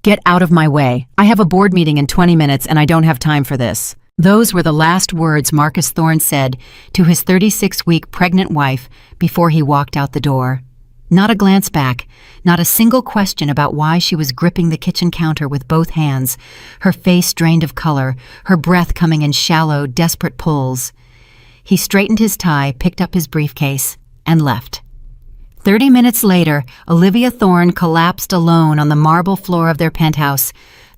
Get out of my way. I have a board meeting in 20 minutes and I don't have time for this. Those were the last words Marcus Thorne said to his 36-week pregnant wife before he walked out the door. Not a glance back, not a single question about why she was gripping the kitchen counter with both hands, her face drained of color, her breath coming in shallow, desperate pulls. He straightened his tie, picked up his briefcase, and left. 30 minutes later, Olivia Thorne collapsed alone on the marble floor of their penthouse,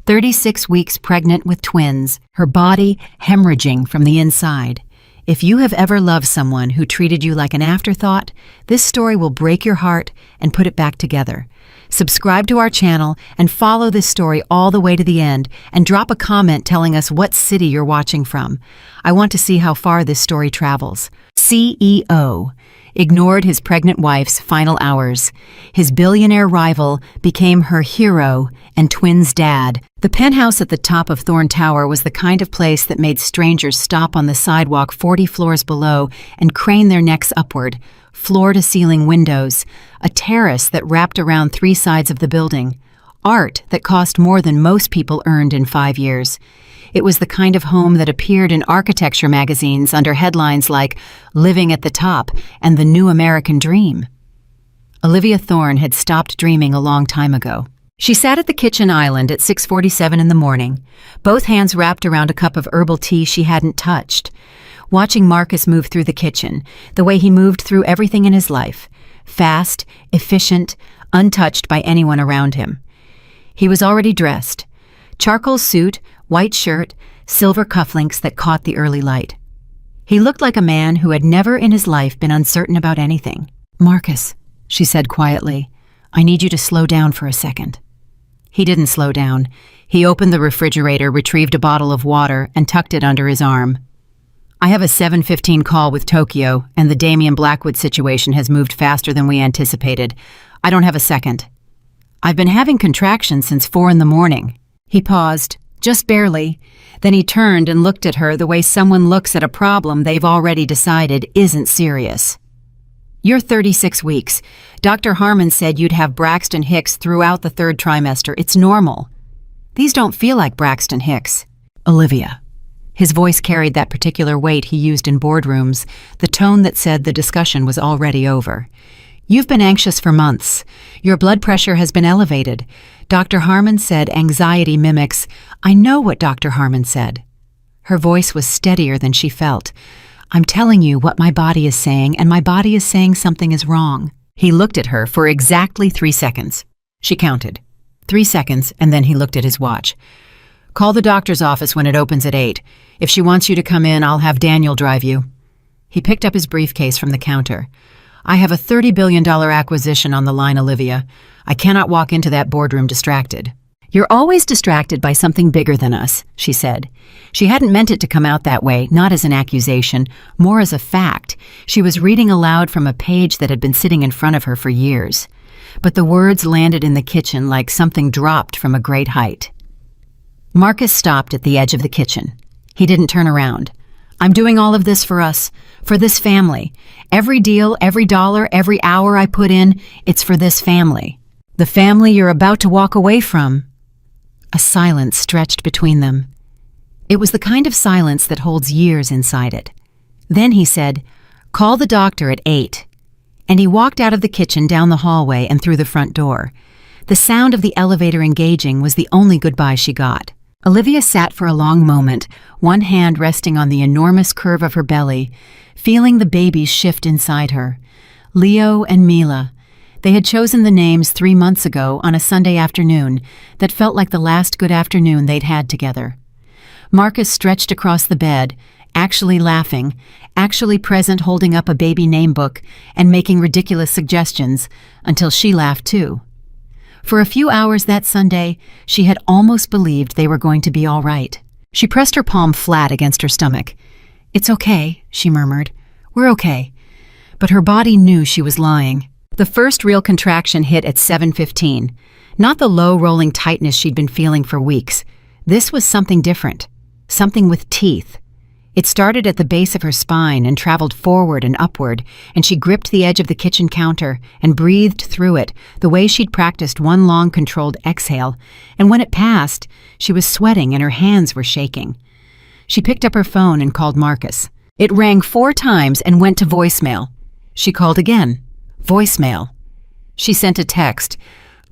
36 weeks pregnant with twins, her body hemorrhaging from the inside. If you have ever loved someone who treated you like an afterthought, this story will break your heart and put it back together. Subscribe to our channel and follow this story all the way to the end, and drop a comment telling us what city you're watching from. I want to see how far this story travels. CEO ignored his pregnant wife's final hours. His billionaire rival became her hero and twins' dad. The penthouse at the top of Thorne Tower was the kind of place that made strangers stop on the sidewalk 40 floors below and crane their necks upward. Floor-to-ceiling windows, a terrace that wrapped around 3 sides of the building, art that cost more than most people earned in 5 years. It was the kind of home that appeared in architecture magazines under headlines like Living at the Top and The New American Dream. Olivia Thorne had stopped dreaming a long time ago. She sat at the kitchen island at 6:47 in the morning, both hands wrapped around a cup of herbal tea she hadn't touched, watching Marcus move through the kitchen, the way he moved through everything in his life, fast, efficient, untouched by anyone around him. He was already dressed. Charcoal suit, white shirt, silver cufflinks that caught the early light. He looked like a man who had never in his life been uncertain about anything. "Marcus," she said quietly, "I need you to slow down for a second." He didn't slow down. He opened the refrigerator, retrieved a bottle of water, and tucked it under his arm. "I have a 7:15 call with Tokyo, and the Damian Blackwood situation has moved faster than we anticipated. I don't have a second. I've been having contractions since 4 in the morning. He paused, just barely. Then he turned and looked at her the way someone looks at a problem they've already decided isn't serious. "You're 36 weeks. Dr. Harmon said you'd have Braxton Hicks throughout the 3rd trimester. It's normal. These don't feel like Braxton Hicks." "Olivia." His voice carried that particular weight he used in boardrooms, the tone that said the discussion was already over. "You've been anxious for months. Your blood pressure has been elevated. Dr. Harmon said anxiety mimics—" "I know what Dr. Harmon said." Her voice was steadier than she felt. "I'm telling you what my body is saying, and my body is saying something is wrong." He looked at her for exactly 3 seconds. She counted. 3 seconds, and then he looked at his watch. "Call the doctor's office when it opens at 8. If she wants you to come in, I'll have Daniel drive you." He picked up his briefcase from the counter. "I have a $30 billion acquisition on the line, Olivia. I cannot walk into that boardroom distracted." "You're always distracted by something bigger than us," she said. She hadn't meant it to come out that way, not as an accusation, more as a fact. She was reading aloud from a page that had been sitting in front of her for years. But the words landed in the kitchen like something dropped from a great height. Marcus stopped at the edge of the kitchen. He didn't turn around. "I'm doing all of this for us, for this family. Every deal, every dollar, every hour I put in, it's for this family. The family you're about to walk away from." A silence stretched between them. It was the kind of silence that holds years inside it. Then he said, "Call the doctor at 8. And he walked out of the kitchen, down the hallway, and through the front door. The sound of the elevator engaging was the only goodbye she got. Olivia sat for a long moment, one hand resting on the enormous curve of her belly, feeling the babies shift inside her. Leo and Mila. They had chosen the names 3 months ago on a Sunday afternoon that felt like the last good afternoon they'd had together. Marcus stretched across the bed, actually laughing, actually present, holding up a baby name book and making ridiculous suggestions, until she laughed too. For a few hours that Sunday, she had almost believed they were going to be all right. She pressed her palm flat against her stomach. "It's okay," she murmured. "We're okay." But her body knew she was lying. The first real contraction hit at 7:15, not the low rolling tightness she'd been feeling for weeks. This was something different, something with teeth. It started at the base of her spine and traveled forward and upward, and she gripped the edge of the kitchen counter and breathed through it the way she'd practiced one long controlled exhale, and when it passed, she was sweating and her hands were shaking. She picked up her phone and called Marcus. It rang 4 times and went to voicemail. She called again. Voicemail. She sent a text.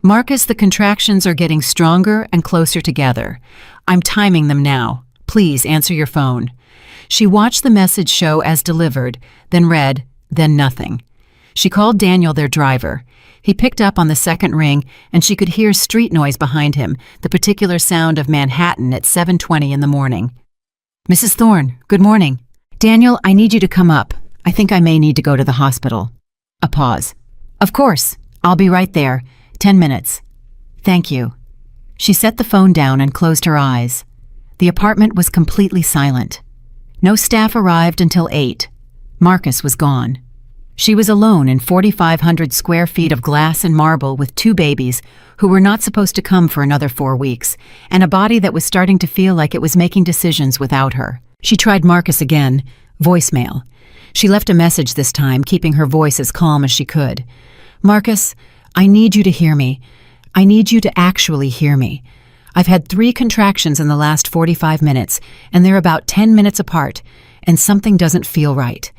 Marcus, the contractions are getting stronger and closer together. I'm timing them now. Please answer your phone. She watched the message show as delivered, then read, then nothing. She called Daniel, their driver. He picked up on the second ring, and she could hear street noise behind him, the particular sound of Manhattan at 7:20 in the morning. Mrs. Thorne, good morning. Daniel, I need you to come up. I think I may need to go to the hospital. A pause. Of course. I'll be right there. 10 minutes. Thank you. She set the phone down and closed her eyes. The apartment was completely silent. No staff arrived until 8. Marcus was gone. She was alone in 4,500 square feet of glass and marble with 2 babies who were not supposed to come for another 4 weeks, and a body that was starting to feel like it was making decisions without her. She tried Marcus again. Voicemail. She left a message this time, keeping her voice as calm as she could. Marcus, I need you to hear me. I need you to actually hear me. I've had 3 contractions in the last 45 minutes, and they're about 10 minutes apart, and something doesn't feel right.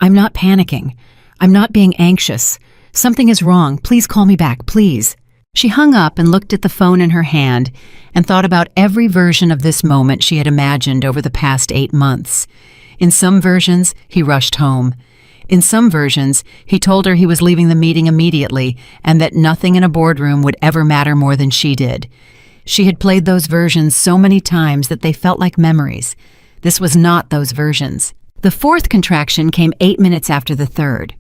I'm not panicking. I'm not being anxious. Something is wrong. Please call me back, please. She hung up and looked at the phone in her hand and thought about every version of this moment she had imagined over the past 8 months. In some versions, he rushed home. In some versions, he told her he was leaving the meeting immediately and that nothing in a boardroom would ever matter more than she did. She had played those versions so many times that they felt like memories. This was not those versions. The 4th contraction came 8 minutes after the 3rd.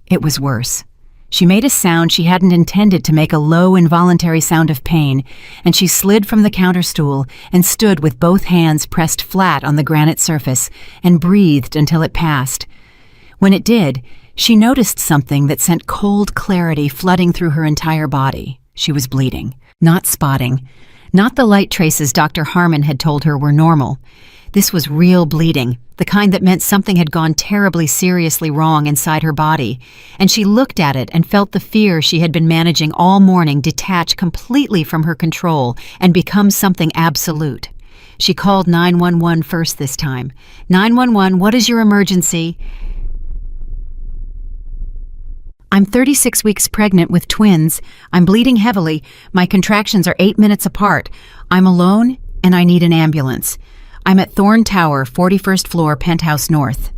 It was worse. She made a sound she hadn't intended to make, a low, involuntary sound of pain, and she slid from the counter stool and stood with both hands pressed flat on the granite surface and breathed until it passed. When it did, she noticed something that sent cold clarity flooding through her entire body. She was bleeding. Not spotting. Not the light traces Dr. Harmon had told her were normal. This was real bleeding, the kind that meant something had gone terribly seriously wrong inside her body, and she looked at it and felt the fear she had been managing all morning detach completely from her control and become something absolute. She called 911 first this time. 911, what is your emergency? I'm 36 weeks pregnant with twins. I'm bleeding heavily. My contractions are 8 minutes apart. I'm alone, and I need an ambulance. I'm at Thorne Tower, 41st floor, penthouse north.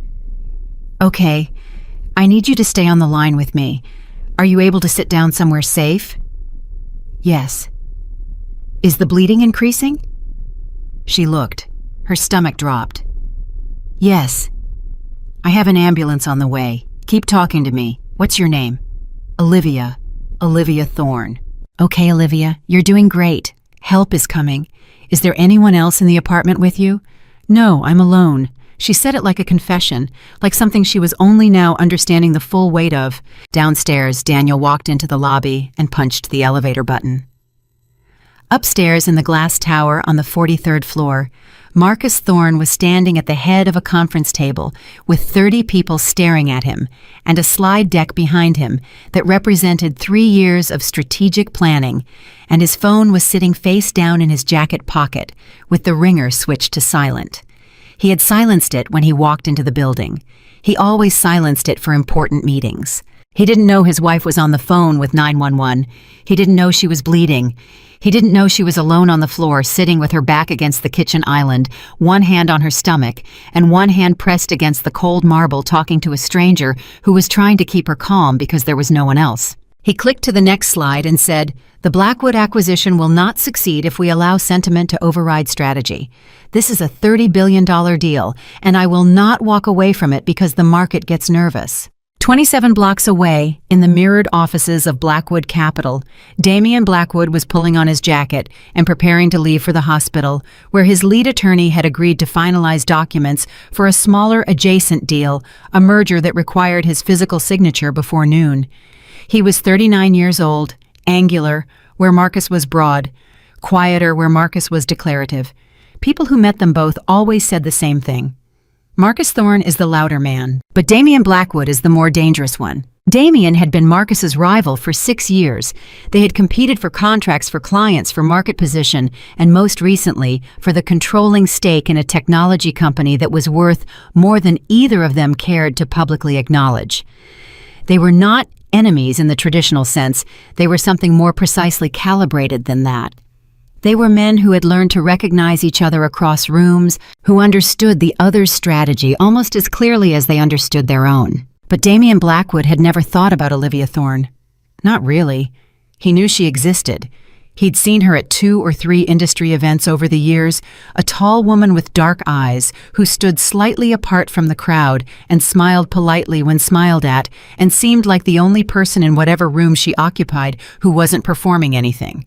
Okay. I need you to stay on the line with me. Are you able to sit down somewhere safe? Yes. Is the bleeding increasing? She looked. Her stomach dropped. Yes. I have an ambulance on the way. Keep talking to me. What's your name? Olivia. Olivia Thorne. Okay, Olivia, you're doing great. Help is coming. Is there anyone else in the apartment with you? No, I'm alone. She said it like a confession, like something she was only now understanding the full weight of. Downstairs, Daniel walked into the lobby and punched the elevator button. Upstairs in the glass tower on the 43rd floor, Marcus Thorne was standing at the head of a conference table with 30 people staring at him and a slide deck behind him that represented 3 years of strategic planning, and his phone was sitting face down in his jacket pocket with the ringer switched to silent. He had silenced it when he walked into the building. He always silenced it for important meetings. He didn't know his wife was on the phone with 911. He didn't know she was bleeding. He didn't know she was alone on the floor, sitting with her back against the kitchen island, one hand on her stomach, and one hand pressed against the cold marble, talking to a stranger who was trying to keep her calm because there was no one else. He clicked to the next slide and said, "The Blackwood acquisition will not succeed if we allow sentiment to override strategy. This is a $30 billion deal, and I will not walk away from it because the market gets nervous." 27 blocks away, in the mirrored offices of Blackwood Capital, Damian Blackwood was pulling on his jacket and preparing to leave for the hospital, where his lead attorney had agreed to finalize documents for a smaller adjacent deal, a merger that required his physical signature before noon. He was 39 years old, angular, where Marcus was broad, quieter where Marcus was declarative. People who met them both always said the same thing. Marcus Thorne is the louder man, but Damian Blackwood is the more dangerous one. Damian had been Marcus's rival for 6 years. They had competed for contracts for clients for market position and most recently for the controlling stake in a technology company that was worth more than either of them cared to publicly acknowledge. They were not enemies in the traditional sense. They were something more precisely calibrated than that. They were men who had learned to recognize each other across rooms, who understood the other's strategy almost as clearly as they understood their own. But Damian Blackwood had never thought about Olivia Thorne. Not really. He knew she existed. He'd seen her at 2 or 3 industry events over the years, a tall woman with dark eyes who stood slightly apart from the crowd and smiled politely when smiled at, and seemed like the only person in whatever room she occupied who wasn't performing anything.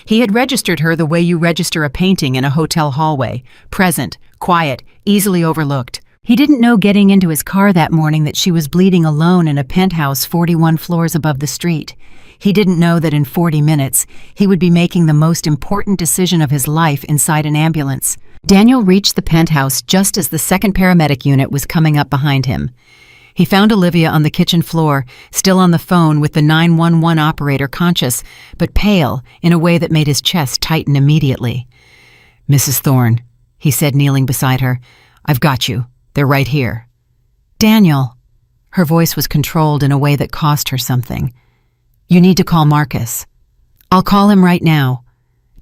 He had registered her the way you register a painting in a hotel hallway, present, quiet, easily overlooked. He didn't know getting into his car that morning that she was bleeding alone in a penthouse 41 floors above the street. He didn't know that in 40 minutes, he would be making the most important decision of his life inside an ambulance. Daniel reached the penthouse just as the second paramedic unit was coming up behind him. He found Olivia on the kitchen floor, still on the phone with the 911 operator, conscious, but pale in a way that made his chest tighten immediately. "Mrs. Thorne," he said, kneeling beside her, "I've got you. They're right here." "Daniel." Her voice was controlled in a way that cost her something. "You need to call Marcus." "I'll call him right now."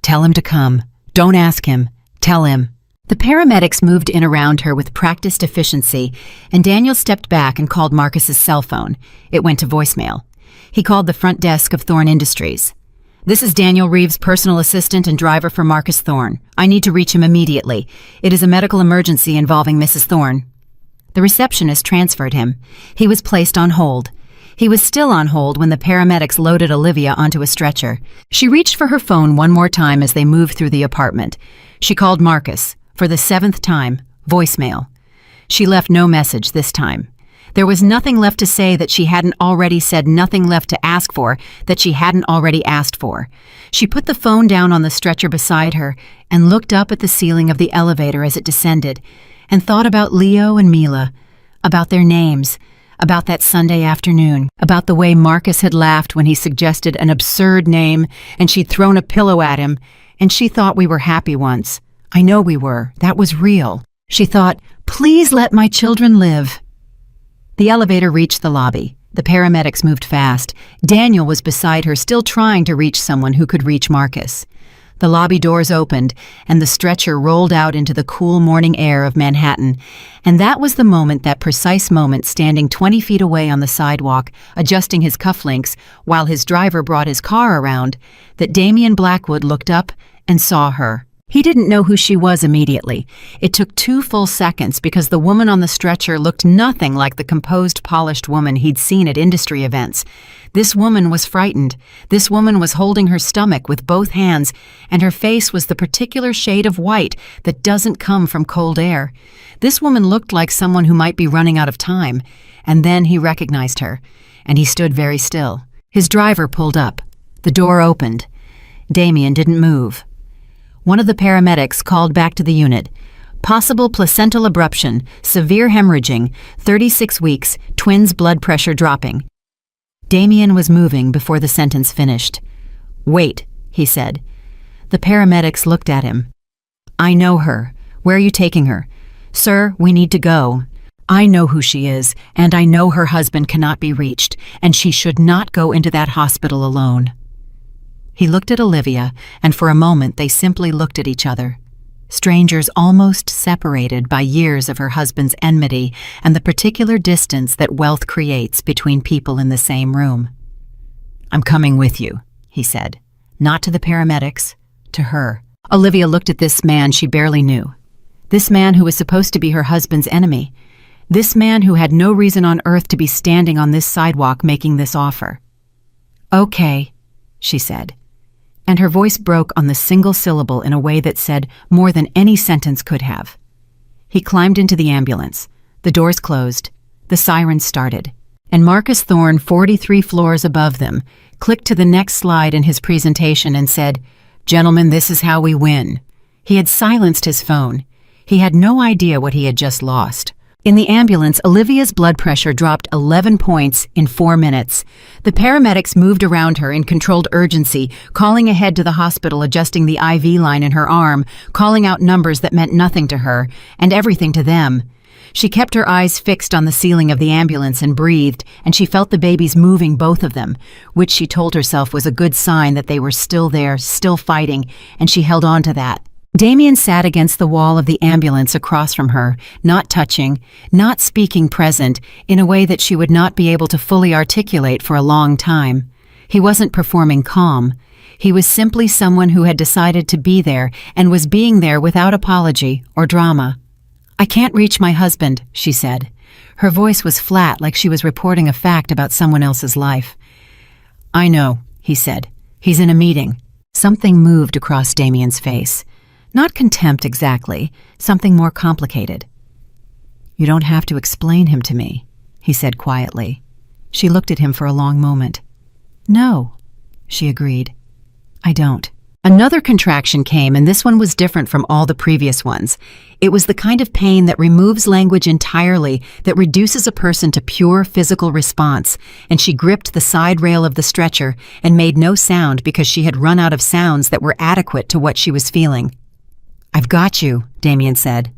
"Tell him to come. Don't ask him. Tell him." The paramedics moved in around her with practiced efficiency, and Daniel stepped back and called Marcus's cell phone. It went to voicemail. He called the front desk of Thorne Industries. "This is Daniel Reeves, personal assistant and driver for Marcus Thorne. I need to reach him immediately. It is a medical emergency involving Mrs. Thorne." The receptionist transferred him. He was placed on hold. He was still on hold when the paramedics loaded Olivia onto a stretcher. She reached for her phone one more time as they moved through the apartment. She called Marcus. For the 7th time, voicemail. She left no message this time. There was nothing left to say that she hadn't already said, nothing left to ask for that she hadn't already asked for. She put the phone down on the stretcher beside her and looked up at the ceiling of the elevator as it descended and thought about Leo and Mila, about their names, about that Sunday afternoon, about the way Marcus had laughed when he suggested an absurd name and she'd thrown a pillow at him, and she thought we were happy once. I know we were. That was real. She thought, please let my children live. The elevator reached the lobby. The paramedics moved fast. Daniel was beside her, still trying to reach someone who could reach Marcus. The lobby doors opened, and the stretcher rolled out into the cool morning air of Manhattan. And that was the moment, that precise moment, standing 20 feet away on the sidewalk, adjusting his cufflinks while his driver brought his car around, that Damian Blackwood looked up and saw her. He didn't know who she was immediately. It took 2 full seconds because the woman on the stretcher looked nothing like the composed, polished woman he'd seen at industry events. This woman was frightened. This woman was holding her stomach with both hands, and her face was the particular shade of white that doesn't come from cold air. This woman looked like someone who might be running out of time. And then he recognized her, and he stood very still. His driver pulled up. The door opened. Damian didn't move. One of the paramedics called back to the unit. Possible placental abruption, severe hemorrhaging, 36 weeks, twins' blood pressure dropping. Damian was moving before the sentence finished. Wait, he said. The paramedics looked at him. I know her. Where are you taking her? Sir, we need to go. I know who she is, and I know her husband cannot be reached, and she should not go into that hospital alone. He looked at Olivia, and for a moment they simply looked at each other. Strangers almost separated by years of her husband's enmity and the particular distance that wealth creates between people in the same room. I'm coming with you, he said. Not to the paramedics, to her. Olivia looked at this man she barely knew. This man who was supposed to be her husband's enemy. This man who had no reason on earth to be standing on this sidewalk making this offer. Okay, she said. And her voice broke on the single syllable in a way that said more than any sentence could have. He climbed into the ambulance. The doors closed. The sirens started. And Marcus Thorne, 43 floors above them, clicked to the next slide in his presentation and said, Gentlemen, this is how we win. He had silenced his phone. He had no idea what he had just lost. In the ambulance, Olivia's blood pressure dropped 11 points in 4 minutes. The paramedics moved around her in controlled urgency, calling ahead to the hospital, adjusting the IV line in her arm, calling out numbers that meant nothing to her, and everything to them. She kept her eyes fixed on the ceiling of the ambulance and breathed, and she felt the babies moving, both of them, which she told herself was a good sign that they were still there, still fighting, and she held on to that. Damien sat against the wall of the ambulance across from her, not touching, not speaking, present, in a way that she would not be able to fully articulate for a long time. He wasn't performing calm. He was simply someone who had decided to be there and was being there without apology or drama. "I can't reach my husband," she said. Her voice was flat, like she was reporting a fact about someone else's life. "I know," he said. "He's in a meeting." Something moved across Damien's face. Not contempt exactly, something more complicated. "You don't have to explain him to me," he said quietly. She looked at him for a long moment. "No," she agreed. "I don't." Another contraction came, and this one was different from all the previous ones. It was the kind of pain that removes language entirely, that reduces a person to pure physical response, and she gripped the side rail of the stretcher and made no sound because she had run out of sounds that were adequate to what she was feeling. "I've got you," Damien said.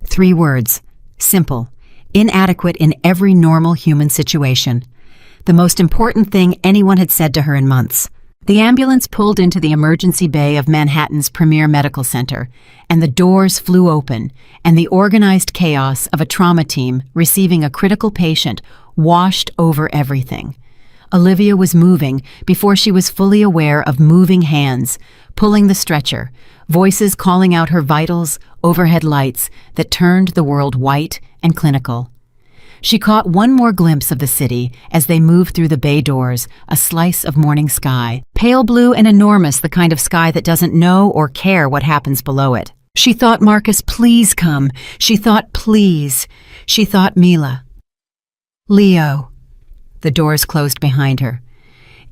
3 words. Simple. Inadequate in every normal human situation. The most important thing anyone had said to her in months. The ambulance pulled into the emergency bay of Manhattan's premier medical center, and the doors flew open, and the organized chaos of a trauma team receiving a critical patient washed over everything. Olivia was moving before she was fully aware of moving hands, pulling the stretcher, voices calling out her vitals, overhead lights that turned the world white and clinical. She caught one more glimpse of the city as they moved through the bay doors, a slice of morning sky, pale blue and enormous, the kind of sky that doesn't know or care what happens below it. She thought, "Marcus, please come." She thought, "Please." She thought, "Mila." "Leo." The doors closed behind her.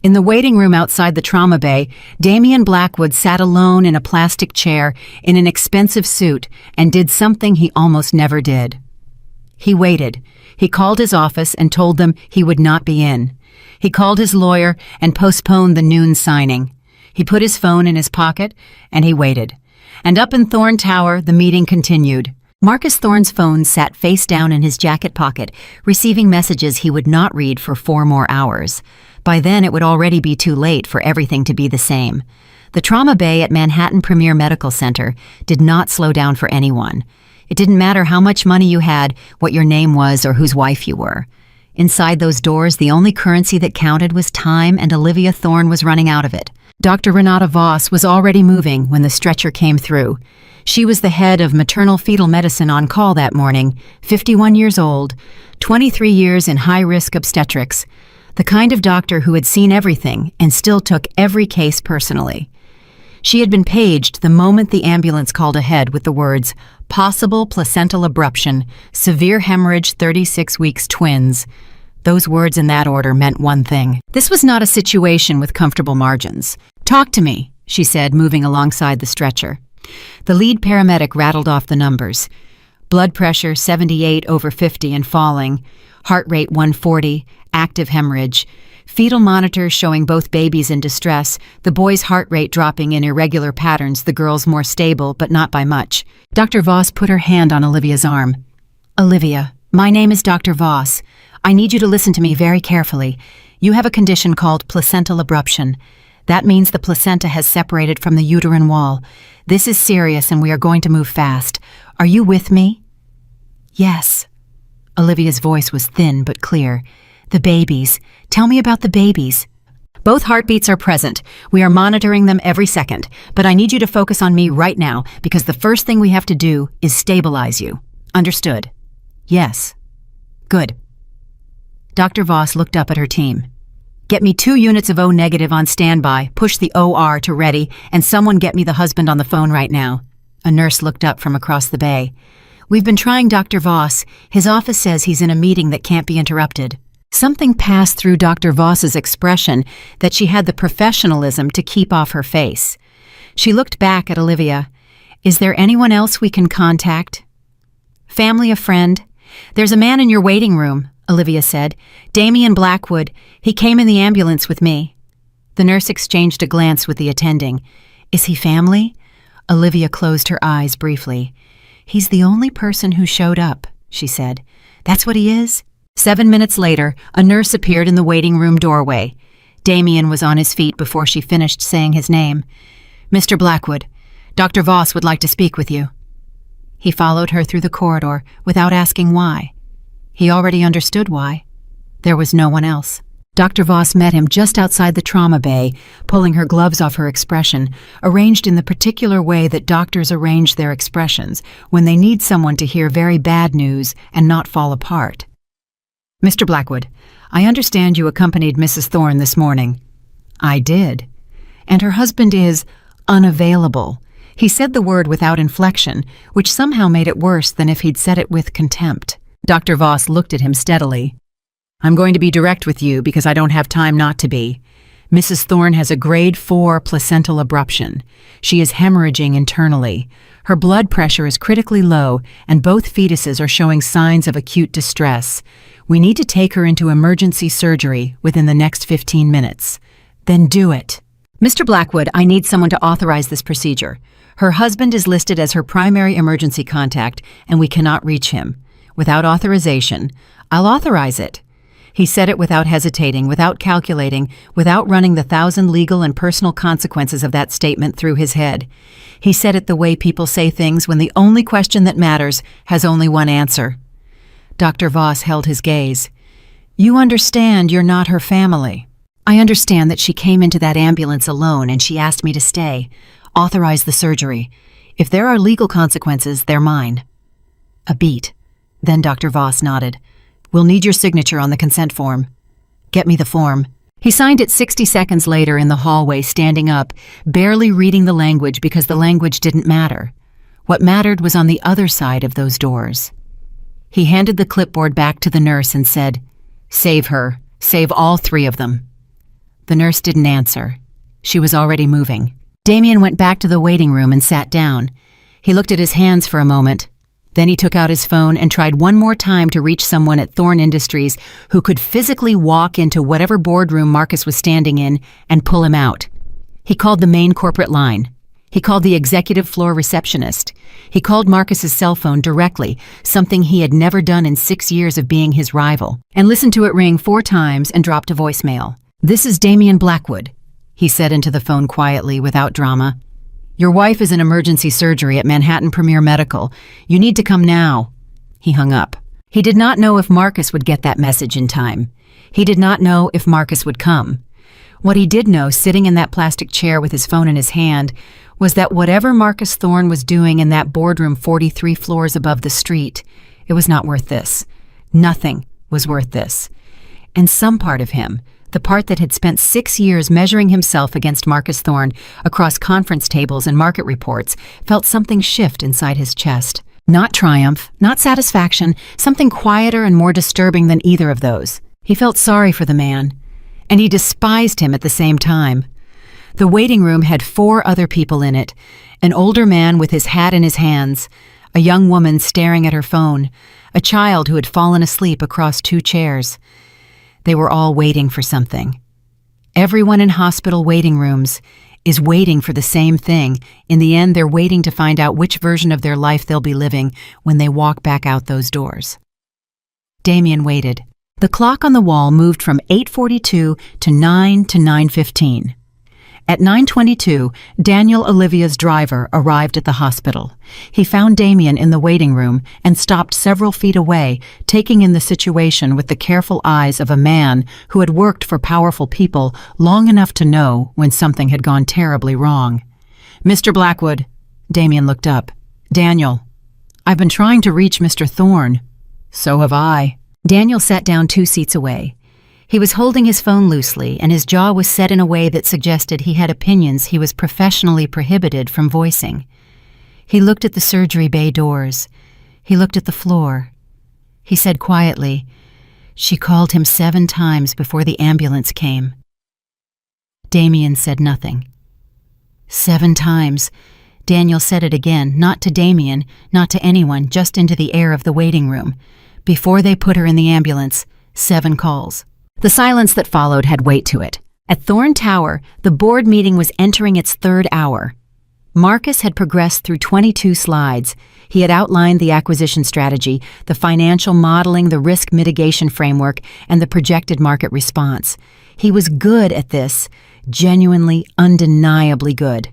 In the waiting room outside the trauma bay, Damien Blackwood sat alone in a plastic chair in an expensive suit and did something he almost never did. He waited. He called his office and told them he would not be in. He called his lawyer and postponed the noon signing. He put his phone in his pocket and he waited. And up in Thorne Tower, the meeting continued. Marcus Thorne's phone sat face down in his jacket pocket, receiving messages he would not read for 4 more hours. By then, it would already be too late for everything to be the same. The trauma bay at Manhattan Premier Medical Center did not slow down for anyone. It didn't matter how much money you had, what your name was, or whose wife you were. Inside those doors, the only currency that counted was time, and Olivia Thorne was running out of it. Dr. Renata Voss was already moving when the stretcher came through. She was the head of maternal fetal medicine on call that morning, 51 years old, 23 years in high-risk obstetrics, the kind of doctor who had seen everything and still took every case personally. She had been paged the moment the ambulance called ahead with the words, "Possible placental abruption, severe hemorrhage, 36 weeks, twins." Those words in that order meant one thing. This was not a situation with comfortable margins. "Talk to me," she said, moving alongside the stretcher. The lead paramedic rattled off the numbers. Blood pressure 78/50 and falling, heart rate 140, active hemorrhage, fetal monitors showing both babies in distress, the boy's heart rate dropping in irregular patterns, the girl's more stable, but not by much. Dr. Voss put her hand on Olivia's arm. "Olivia, my name is Dr. Voss. I need you to listen to me very carefully. You have a condition called placental abruption. That means the placenta has separated from the uterine wall. This is serious and we are going to move fast. Are you with me?" "Yes." Olivia's voice was thin but clear. "The babies. Tell me about the babies." "Both heartbeats are present. We are monitoring them every second. But I need you to focus on me right now because the first thing we have to do is stabilize you. Understood?" "Yes." "Good." Dr. Voss looked up at her team. "Get me 2 units of O negative on standby, push the OR to ready, and someone get me the husband on the phone right now." A nurse looked up from across the bay. "We've been trying Dr. Voss. His office says he's in a meeting that can't be interrupted." Something passed through Dr. Voss's expression that she had the professionalism to keep off her face. She looked back at Olivia. "Is there anyone else we can contact?" "Family, a friend. "There's a man in your waiting room," Olivia said. "Damien Blackwood. He came in the ambulance with me." The nurse exchanged a glance with the attending. "Is he family?" Olivia closed her eyes briefly. "He's the only person who showed up," she said. "That's what he is?" 7 minutes later, a nurse appeared in the waiting room doorway. Damien was on his feet before she finished saying his name. "Mr. Blackwood, Dr. Voss would like to speak with you." He followed her through the corridor without asking why. He already understood why. There was no one else. Dr. Voss met him just outside the trauma bay, pulling her gloves off her expression, arranged in the particular way that doctors arrange their expressions when they need someone to hear very bad news and not fall apart. "Mr. Blackwood, I understand you accompanied Mrs. Thorne this morning." "I did. And her husband is unavailable." He said the word without inflection, which somehow made it worse than if he'd said it with contempt. Dr. Voss looked at him steadily. "I'm going to be direct with you because I don't have time not to be. Mrs. Thorne has a grade 4 placental abruption. She is hemorrhaging internally. Her blood pressure is critically low, and both fetuses are showing signs of acute distress. We need to take her into emergency surgery within the next 15 minutes. Then do it." "Mr. Blackwood, I need someone to authorize this procedure. Her husband is listed as her primary emergency contact, and we cannot reach him. Without authorization, I'll authorize it." He said it without hesitating, without calculating, without running the 1,000 legal and personal consequences of that statement through his head. He said it the way people say things when the only question that matters has only one answer. Dr. Voss held his gaze. "You understand you're not her family." "I understand that she came into that ambulance alone and she asked me to stay. Authorize the surgery. If there are legal consequences, they're mine." A beat. Then Dr. Voss nodded. "We'll need your signature on the consent form." "Get me the form." He signed it 60 seconds later in the hallway, standing up, barely reading the language because the language didn't matter. What mattered was on the other side of those doors. He handed the clipboard back to the nurse and said, "Save her. Save all 3 of them." The nurse didn't answer. She was already moving. Damien went back to the waiting room and sat down. He looked at his hands for a moment. Then he took out his phone and tried one more time to reach someone at Thorne Industries who could physically walk into whatever boardroom Marcus was standing in and pull him out. He called the main corporate line. He called the executive floor receptionist. He called Marcus's cell phone directly, something he had never done in 6 years of being his rival, and listened to it ring 4 times and dropped a voicemail. "This is Damien Blackwood," he said into the phone quietly, without drama. "Your wife is in emergency surgery at Manhattan Premier Medical. You need to come now." He hung up. He did not know if Marcus would get that message in time. He did not know if Marcus would come. What he did know, sitting in that plastic chair with his phone in his hand, was that whatever Marcus Thorne was doing in that boardroom 43 floors above the street, it was not worth this. Nothing was worth this. And some part of him, the part that had spent 6 years measuring himself against Marcus Thorne across conference tables and market reports, felt something shift inside his chest. Not triumph, not satisfaction, something quieter and more disturbing than either of those. He felt sorry for the man, and he despised him at the same time. The waiting room had 4 other people in it, an older man with his hat in his hands, a young woman staring at her phone, a child who had fallen asleep across 2 chairs. They were all waiting for something. Everyone in hospital waiting rooms is waiting for the same thing. In the end, they're waiting to find out which version of their life they'll be living when they walk back out those doors. Damien waited. The clock on the wall moved from 8:42 to 9 to 9:15. At 9:22, Daniel, Olivia's driver, arrived at the hospital. He found Damien in the waiting room and stopped several feet away, taking in the situation with the careful eyes of a man who had worked for powerful people long enough to know when something had gone terribly wrong. "Mr. Blackwood." Damien looked up. "Daniel, I've been trying to reach Mr. Thorne." "So have I." Daniel sat down 2 seats away. He was holding his phone loosely, and his jaw was set in a way that suggested he had opinions he was professionally prohibited from voicing. He looked at the surgery bay doors. He looked at the floor. He said quietly, "She called him 7 times before the ambulance came." Damien said nothing. 7 times. Daniel said it again, not to Damien, not to anyone, just into the air of the waiting room. Before they put her in the ambulance, 7 calls. The silence that followed had weight to it. At Thorn Tower, the board meeting was entering its 3rd hour. Marcus had progressed through 22 slides. He had outlined the acquisition strategy, the financial modeling, the risk mitigation framework, and the projected market response. He was good at this, genuinely, undeniably good.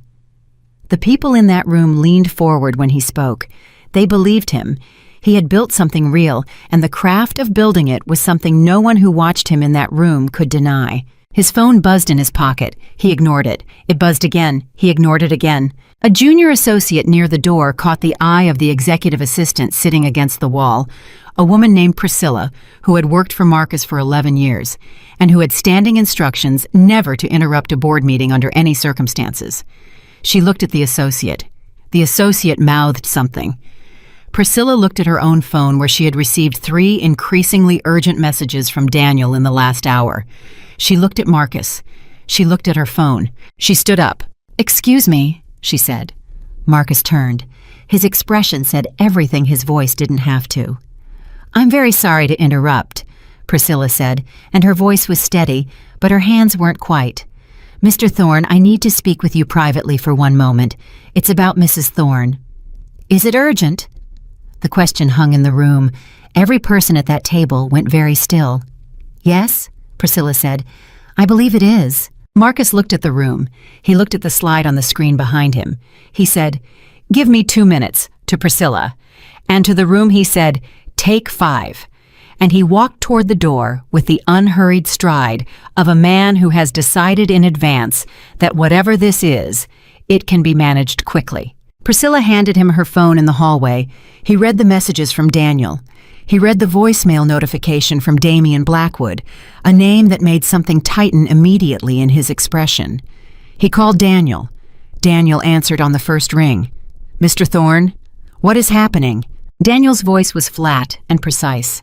The people in that room leaned forward when he spoke. They believed him. He had built something real, and the craft of building it was something no one who watched him in that room could deny. His phone buzzed in his pocket. He ignored it. It buzzed again. He ignored it again. A junior associate near the door caught the eye of the executive assistant sitting against the wall, a woman named Priscilla, who had worked for Marcus for 11 years, and who had standing instructions never to interrupt a board meeting under any circumstances. She looked at the associate. The associate mouthed something. Priscilla looked at her own phone where she had received 3 increasingly urgent messages from Daniel in the last hour. She looked at Marcus. She looked at her phone. She stood up. "Excuse me," she said. Marcus turned. His expression said everything his voice didn't have to. "I'm very sorry to interrupt," Priscilla said, and her voice was steady, but her hands weren't quite. "Mr. Thorne, I need to speak with you privately for one moment. It's about Mrs. Thorne." "Is it urgent?" The question hung in the room. Every person at that table went very still. "Yes?" Priscilla said. "I believe it is." Marcus looked at the room. He looked at the slide on the screen behind him. He said, "Give me 2 minutes," to Priscilla. And to the room he said, "Take 5." And he walked toward the door with the unhurried stride of a man who has decided in advance that whatever this is, it can be managed quickly. Priscilla handed him her phone in the hallway. He read the messages from Daniel. He read the voicemail notification from Damian Blackwood, a name that made something tighten immediately in his expression. He called Daniel. Daniel answered on the first ring. "Mr. Thorne, what is happening?" Daniel's voice was flat and precise.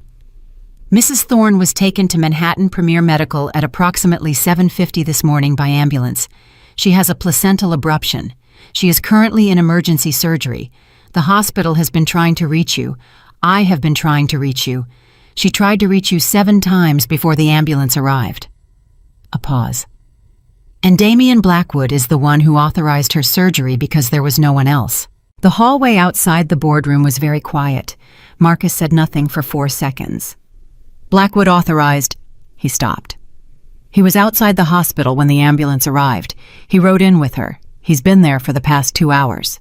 "Mrs. Thorne was taken to Manhattan Premier Medical at approximately 7:50 this morning by ambulance. She has a placental abruption. She is currently in emergency surgery. The hospital has been trying to reach you. I have been trying to reach you. She tried to reach you 7 times before the ambulance arrived." A pause. "And Damian Blackwood is the one who authorized her surgery because there was no one else." The hallway outside the boardroom was very quiet. Marcus said nothing for 4 seconds. "Blackwood authorized..." He stopped. "He was outside the hospital when the ambulance arrived. He rode in with her. He's been there for the past 2 hours."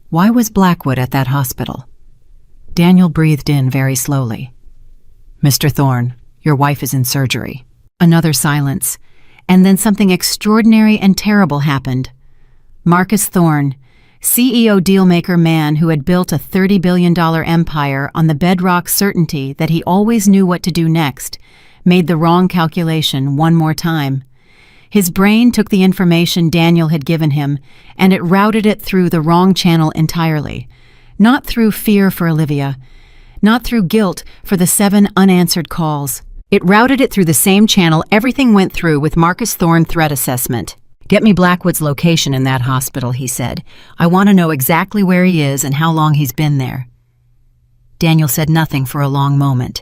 Why was Blackwood at that hospital? Daniel breathed in very slowly. "Mr. Thorne, your wife is in surgery." Another silence, and then something extraordinary and terrible happened. Marcus Thorne, CEO dealmaker man who had built a $30 billion empire on the bedrock certainty that he always knew what to do next, made the wrong calculation one more time. His brain took the information Daniel had given him, and it routed it through the wrong channel entirely. Not through fear for Olivia, not through guilt for the 7 unanswered calls. It routed it through the same channel everything went through with Marcus Thorne threat assessment. "Get me Blackwood's location in that hospital," he said. "I want to know exactly where he is and how long he's been there." Daniel said nothing for a long moment.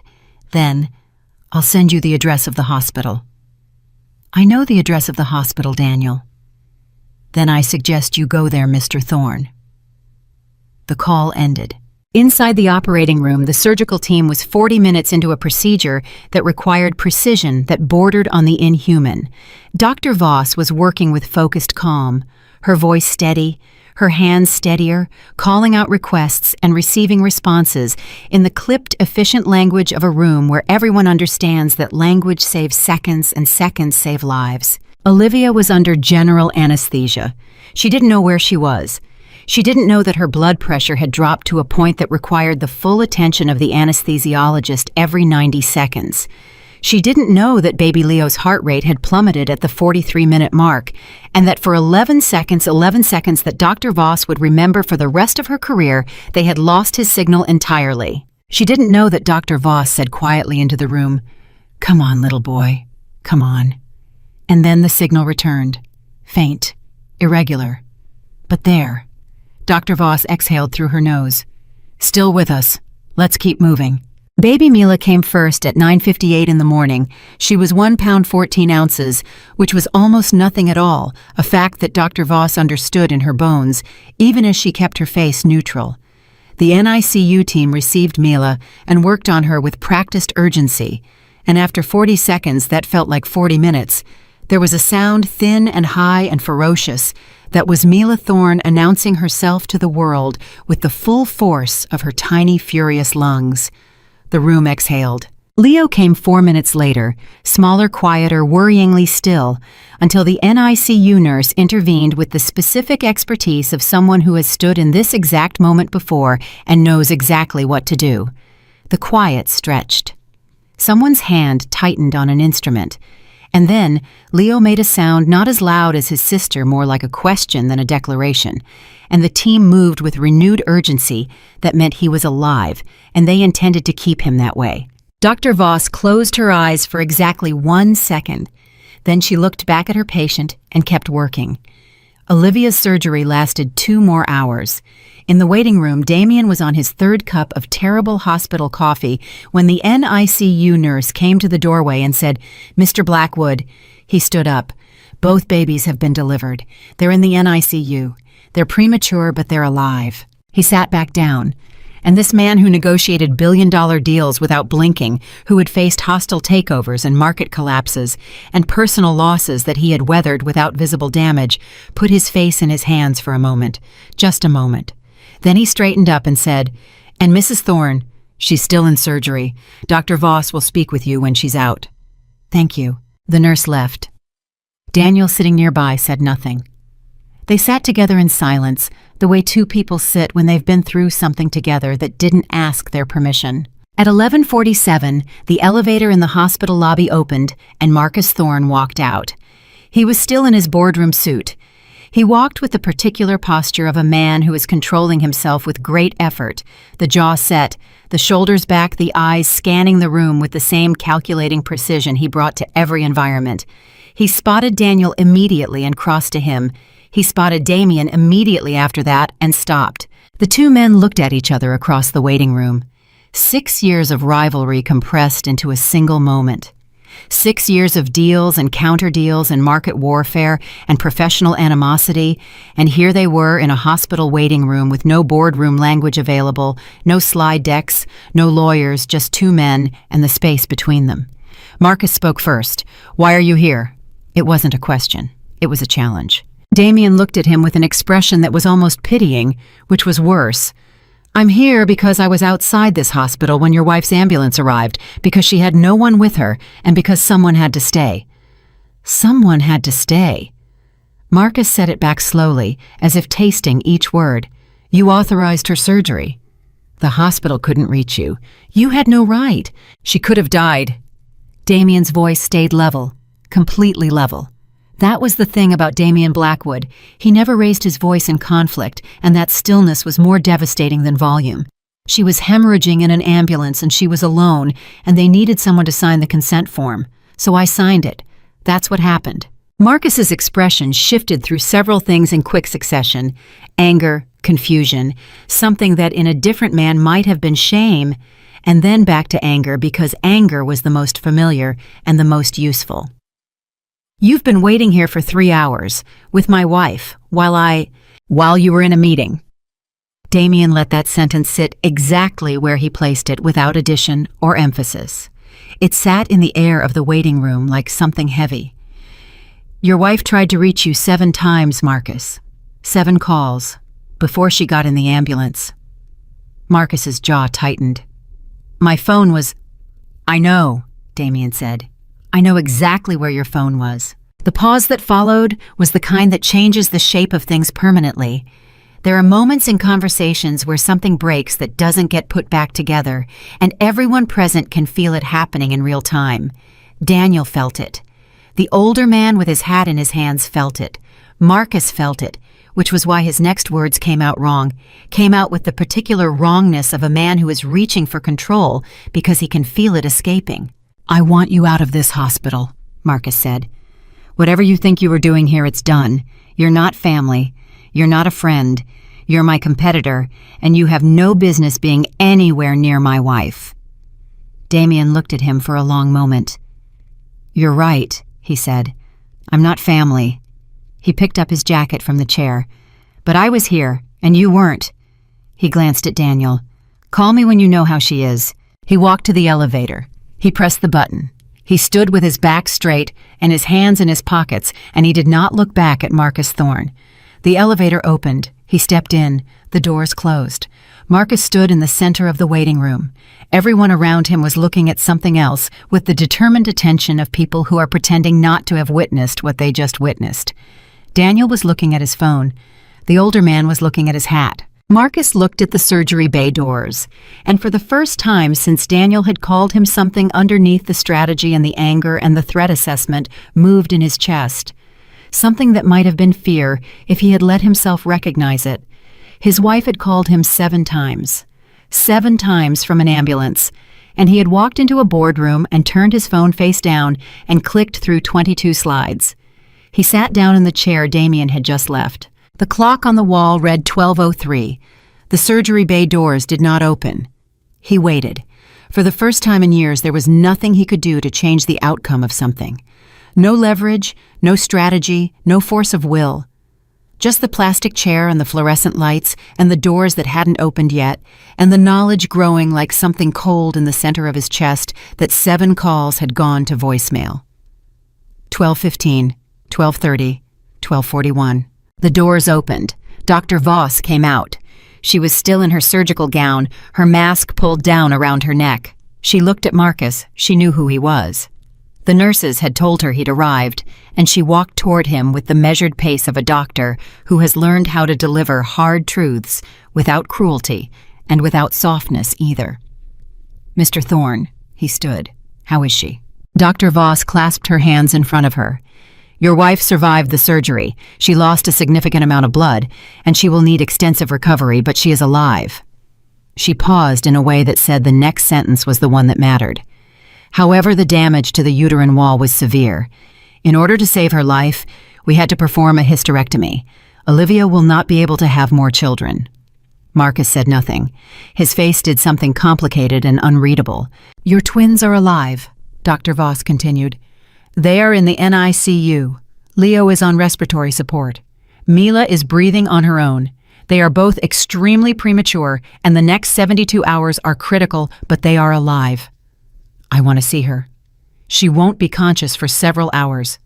Then, "I'll send you the address of the hospital." "I know the address of the hospital, Daniel." "Then I suggest you go there, Mr. Thorne." The call ended. Inside the operating room, the surgical team was 40 minutes into a procedure that required precision that bordered on the inhuman. Dr. Voss was working with focused calm, her voice steady, her hands steadier, calling out requests and receiving responses in the clipped, efficient language of a room where everyone understands that language saves seconds and seconds save lives. Olivia was under general anesthesia. She didn't know where she was. She didn't know that her blood pressure had dropped to a point that required the full attention of the anesthesiologist every 90 seconds. She didn't know that baby Leo's heart rate had plummeted at the 43-minute mark, and that for 11 seconds that Dr. Voss would remember for the rest of her career, they had lost his signal entirely. She didn't know that Dr. Voss said quietly into the room, "Come on, little boy, come on." And then the signal returned, faint, irregular, but there. Dr. Voss exhaled through her nose. "Still with us. Let's keep moving." Baby Mila came first at 9:58 in the morning. She was 1 pound 14 ounces, which was almost nothing at all, a fact that Dr. Voss understood in her bones, even as she kept her face neutral. The NICU team received Mila and worked on her with practiced urgency, and after 40 seconds that felt like 40 minutes, there was a sound thin and high and ferocious that was Mila Thorne announcing herself to the world with the full force of her tiny, furious lungs. The room exhaled. Leo came 4 minutes later, smaller, quieter, worryingly still, until the NICU nurse intervened with the specific expertise of someone who has stood in this exact moment before and knows exactly what to do. The quiet stretched. Someone's hand tightened on an instrument, and then Leo made a sound not as loud as his sister, more like a question than a declaration, and the team moved with renewed urgency that meant he was alive, and they intended to keep him that way. Dr. Voss closed her eyes for exactly 1 second. Then she looked back at her patient and kept working. Olivia's surgery lasted 2 more hours. In the waiting room, Damien was on his 3rd cup of terrible hospital coffee when the NICU nurse came to the doorway and said, "Mr. Blackwood." He stood up. "Both babies have been delivered. They're in the NICU. They're premature, but they're alive." He sat back down. And this man who negotiated billion-dollar deals without blinking, who had faced hostile takeovers and market collapses and personal losses that he had weathered without visible damage, put his face in his hands for a moment, just a moment. Then he straightened up and said, "And Mrs. Thorne, she's still in surgery. Dr. Voss will speak with you when she's out." "Thank you." The nurse left. Daniel, sitting nearby, said nothing. They sat together in silence, the way 2 people sit when they've been through something together that didn't ask their permission. At 11:47, the elevator in the hospital lobby opened and Marcus Thorne walked out. He was still in his boardroom suit. He walked with the particular posture of a man who is controlling himself with great effort, the jaw set, the shoulders back, the eyes scanning the room with the same calculating precision he brought to every environment. He spotted Daniel immediately and crossed to him. He spotted Damien immediately after that and stopped. The 2 men looked at each other across the waiting room. 6 years of rivalry compressed into a single moment. 6 years of deals and counter-deals and market warfare and professional animosity, and here they were in a hospital waiting room with no boardroom language available, no slide decks, no lawyers, just 2 men and the space between them. Marcus spoke first. "Why are you here?" It wasn't a question. It was a challenge. Damien looked at him with an expression that was almost pitying, which was worse. "I'm here because I was outside this hospital when your wife's ambulance arrived, because she had no one with her, and because someone had to stay." Someone had to stay. Marcus said it back slowly, as if tasting each word. "You authorized her surgery. The hospital couldn't reach you. You had no right. She could have died." Damien's voice stayed level, completely level. That was the thing about Damien Blackwood. He never raised his voice in conflict, and that stillness was more devastating than volume. She was hemorrhaging in an ambulance, and she was alone, and they needed someone to sign the consent form. So I signed it. That's what happened. Marcus's expression shifted through several things in quick succession. Anger, confusion, something that in a different man might have been shame, and then back to anger because anger was the most familiar and the most useful. "You've been waiting here for 3 hours, with my wife, while you were in a meeting." Damien let that sentence sit exactly where he placed it without addition or emphasis. It sat in the air of the waiting room like something heavy. "Your wife tried to reach you 7 times, Marcus. 7 calls, before she got in the ambulance." Marcus's jaw tightened. "My phone was—" "I know," Damien said. "I know exactly where your phone was." The pause that followed was the kind that changes the shape of things permanently. There are moments in conversations where something breaks that doesn't get put back together, and everyone present can feel it happening in real time. Daniel felt it. The older man with his hat in his hands felt it. Marcus felt it, which was why his next words came out wrong, came out with the particular wrongness of a man who is reaching for control because he can feel it escaping. "I want you out of this hospital," Marcus said. "Whatever you think you were doing here, it's done. You're not family. You're not a friend. You're my competitor, and you have no business being anywhere near my wife." Damien looked at him for a long moment. "You're right," he said. "I'm not family." He picked up his jacket from the chair. "But I was here, and you weren't." He glanced at Daniel. "Call me when you know how she is." He walked to the elevator. He pressed the button. He stood with his back straight and his hands in his pockets, and he did not look back at Marcus Thorne. The elevator opened. He stepped in. The doors closed. Marcus stood in the center of the waiting room. Everyone around him was looking at something else with the determined attention of people who are pretending not to have witnessed what they just witnessed. Daniel was looking at his phone. The older man was looking at his hat. Marcus looked at the surgery bay doors, and for the first time since Daniel had called him something underneath the strategy and the anger and the threat assessment moved in his chest. Something that might have been fear if he had let himself recognize it. His wife had called him 7 times. 7 times from an ambulance, and he had walked into a boardroom and turned his phone face down and clicked through 22 slides. He sat down in the chair Damien had just left. The clock on the wall read 12:03. The surgery bay doors did not open. He waited. For the first time in years, there was nothing he could do to change the outcome of something. No leverage, no strategy, no force of will. Just the plastic chair and the fluorescent lights and the doors that hadn't opened yet, and the knowledge growing like something cold in the center of his chest that 7 calls had gone to voicemail. 12:15, 12:30, 12:41. The doors opened. Dr. Voss came out. She was still in her surgical gown, her mask pulled down around her neck. She looked at Marcus. She knew who he was. The nurses had told her he'd arrived, and she walked toward him with the measured pace of a doctor who has learned how to deliver hard truths without cruelty and without softness either. "Mr. Thorne," he stood. "How is she?" Dr. Voss clasped her hands in front of her. "Your wife survived the surgery. She lost a significant amount of blood, and she will need extensive recovery, but she is alive." She paused in a way that said the next sentence was the one that mattered. "However, the damage to the uterine wall was severe. In order to save her life, we had to perform a hysterectomy. Olivia will not be able to have more children." Marcus said nothing. His face did something complicated and unreadable. "Your twins are alive," Dr. Voss continued. "They are in the NICU. Leo is on respiratory support. Mila is breathing on her own. They are both extremely premature, and the next 72 hours are critical, but they are alive. I want to see her. She won't be conscious for several hours.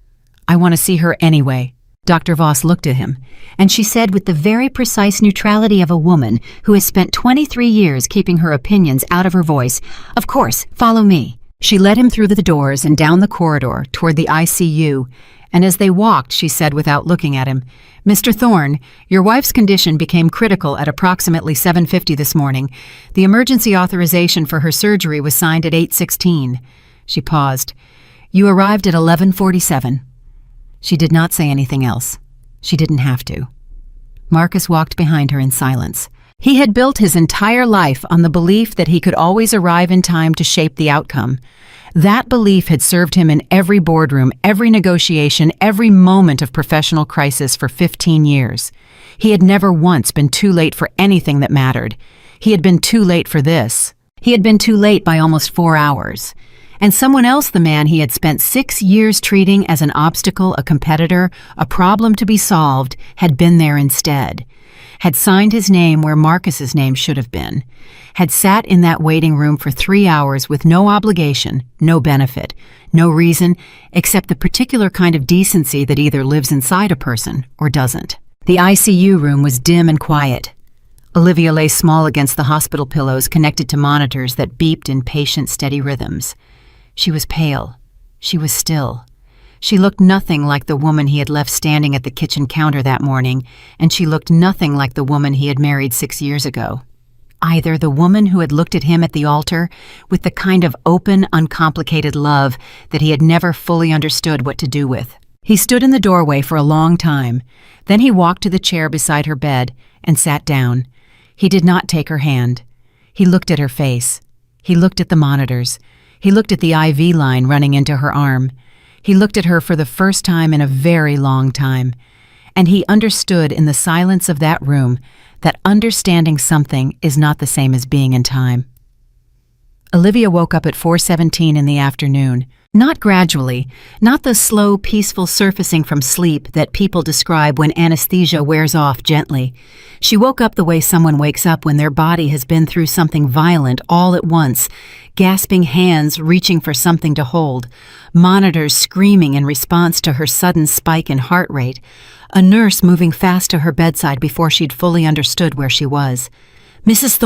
I want to see her anyway." Dr. Voss looked at him, and she said with the very precise neutrality of a woman who has spent 23 years keeping her opinions out of her voice, "Of course, follow me." She led him through the doors and down the corridor toward the ICU, and as they walked, she said without looking at him, "Mr. Thorne, your wife's condition became critical at approximately 7:50 this morning. The emergency authorization for her surgery was signed at 8:16. She paused. "You arrived at 11:47. She did not say anything else. She didn't have to. Marcus walked behind her in silence. He had built his entire life on the belief that he could always arrive in time to shape the outcome. That belief had served him in every boardroom, every negotiation, every moment of professional crisis for 15 years. He had never once been too late for anything that mattered. He had been too late for this. He had been too late by almost 4 hours. And someone else, the man he had spent 6 years treating as an obstacle, a competitor, a problem to be solved, had been there instead. Had signed his name where Marcus's name should have been. Had sat in that waiting room for 3 hours with no obligation, no benefit, no reason, except the particular kind of decency that either lives inside a person or doesn't. The ICU room was dim and quiet. Olivia lay small against the hospital pillows connected to monitors that beeped in patient, steady rhythms. She was pale. She was still. She looked nothing like the woman he had left standing at the kitchen counter that morning, and she looked nothing like the woman he had married 6 years ago. Either the woman who had looked at him at the altar with the kind of open, uncomplicated love that he had never fully understood what to do with. He stood in the doorway for a long time. Then he walked to the chair beside her bed and sat down. He did not take her hand. He looked at her face. He looked at the monitors. He looked at the IV line running into her arm. He looked at her for the first time in a very long time. And he understood in the silence of that room that understanding something is not the same as being in time. Olivia woke up at 4:17 in the afternoon. Not gradually, not the slow, peaceful surfacing from sleep that people describe when anesthesia wears off gently. She woke up the way someone wakes up when their body has been through something violent all at once, gasping hands reaching for something to hold, monitors screaming in response to her sudden spike in heart rate, a nurse moving fast to her bedside before she'd fully understood where she was. Mrs.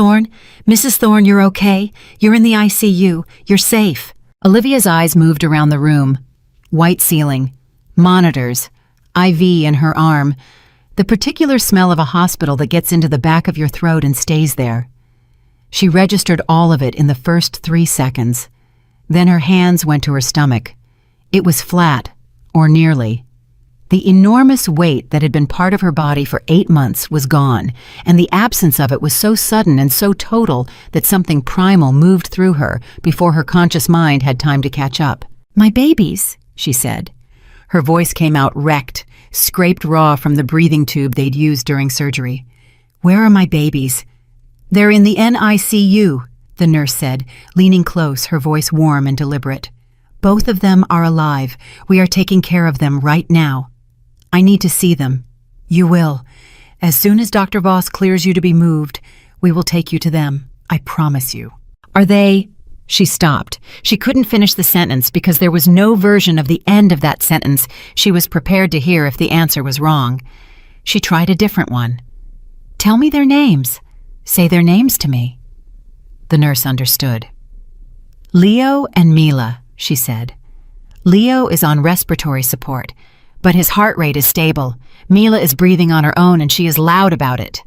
Thorne, you're okay. You're in the ICU. You're safe. Olivia's eyes moved around the room. White ceiling, monitors, IV in her arm, the particular smell of a hospital that gets into the back of your throat and stays there. She registered all of it in the first 3 seconds. Then her hands went to her stomach. It was flat, or nearly. The enormous weight that had been part of her body for 8 months was gone, and the absence of it was so sudden and so total that something primal moved through her before her conscious mind had time to catch up. "My babies," she said. Her voice came out wrecked, scraped raw from the breathing tube they'd used during surgery. "Where are my babies?" "They're in the NICU," the nurse said, leaning close, her voice warm and deliberate. "Both of them are alive. We are taking care of them right now. I need to see them." "You will. As soon as Dr. Voss clears you to be moved, we will take you to them. I promise you." "Are they—" She stopped. She couldn't finish the sentence because there was no version of the end of that sentence she was prepared to hear if the answer was wrong. She tried a different one. "Tell me their names. Say their names to me." The nurse understood. "Leo and Mila," she said. "Leo is on respiratory support, but his heart rate is stable. Mila is breathing on her own and she is loud about it."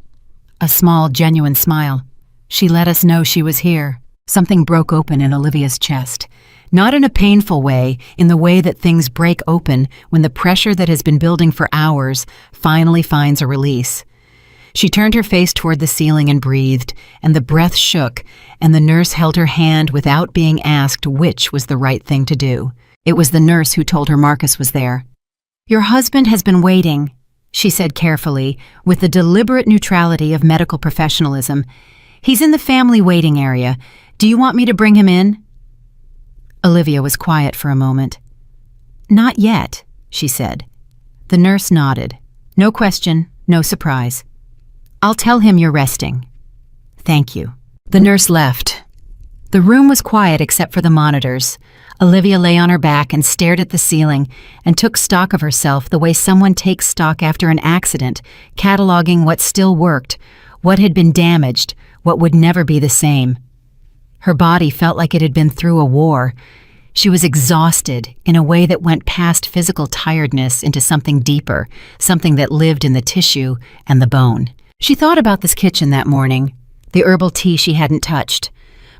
A small, genuine smile. "She let us know she was here." Something broke open in Olivia's chest. Not in a painful way, in the way that things break open when the pressure that has been building for hours finally finds a release. She turned her face toward the ceiling and breathed, and the breath shook, and the nurse held her hand without being asked which was the right thing to do. It was the nurse who told her Marcus was there. "Your husband has been waiting," she said carefully, with the deliberate neutrality of medical professionalism. "He's in the family waiting area. Do you want me to bring him in?" Olivia was quiet for a moment. "Not yet," she said. The nurse nodded. No question, no surprise. "I'll tell him you're resting." "Thank you." The nurse left. The room was quiet except for the monitors. Olivia lay on her back and stared at the ceiling and took stock of herself the way someone takes stock after an accident, cataloging what still worked, what had been damaged, what would never be the same. Her body felt like it had been through a war. She was exhausted in a way that went past physical tiredness into something deeper, something that lived in the tissue and the bone. She thought about this kitchen that morning, the herbal tea she hadn't touched,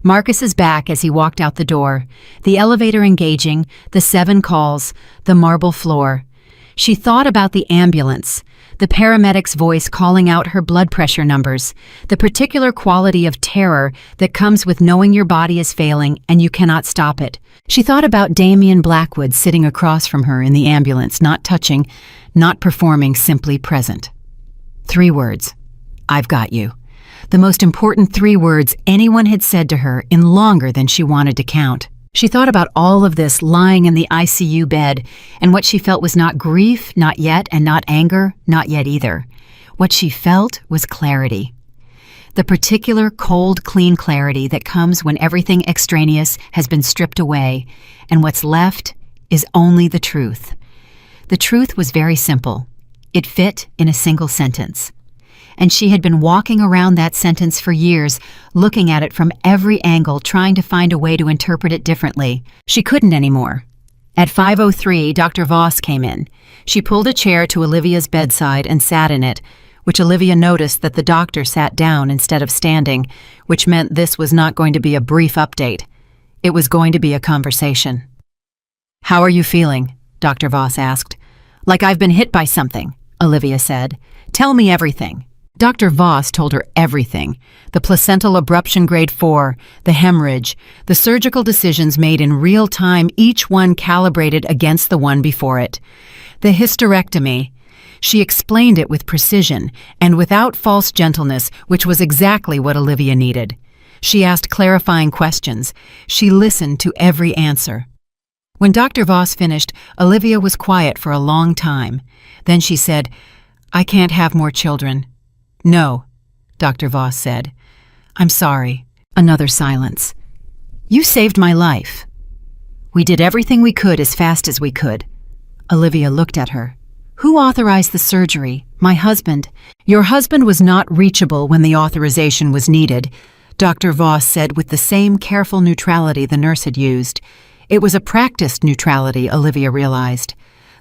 Marcus's back as he walked out the door, the elevator engaging, the 7 calls, the marble floor. She thought about the ambulance, the paramedic's voice calling out her blood pressure numbers, the particular quality of terror that comes with knowing your body is failing and you cannot stop it. She thought about Damian Blackwood sitting across from her in the ambulance, not touching, not performing, simply present. 3 words. "I've got you." The most important 3 words anyone had said to her in longer than she wanted to count. She thought about all of this lying in the ICU bed, and what she felt was not grief, not yet, and not anger, not yet either. What she felt was clarity. The particular cold, clean clarity that comes when everything extraneous has been stripped away, and what's left is only the truth. The truth was very simple. It fit in a single sentence. And she had been walking around that sentence for years, looking at it from every angle, trying to find a way to interpret it differently. She couldn't anymore. At 5:03, Dr. Voss came in. She pulled a chair to Olivia's bedside and sat in it, which Olivia noticed that the doctor sat down instead of standing, which meant this was not going to be a brief update. It was going to be a conversation. "How are you feeling?" Dr. Voss asked. "Like I've been hit by something," Olivia said. "Tell me everything." Dr. Voss told her everything. The placental abruption grade 4, the hemorrhage, the surgical decisions made in real time, each one calibrated against the one before it. The hysterectomy. She explained it with precision and without false gentleness, which was exactly what Olivia needed. She asked clarifying questions. She listened to every answer. When Dr. Voss finished, Olivia was quiet for a long time. Then she said, "I can't have more children." "No," Dr. Voss said. "I'm sorry." Another silence. "You saved my life." "We did everything we could as fast as we could." Olivia looked at her. "Who authorized the surgery?" "My husband." "Your husband was not reachable when the authorization was needed," Dr. Voss said with the same careful neutrality the nurse had used. It was a practiced neutrality, Olivia realized.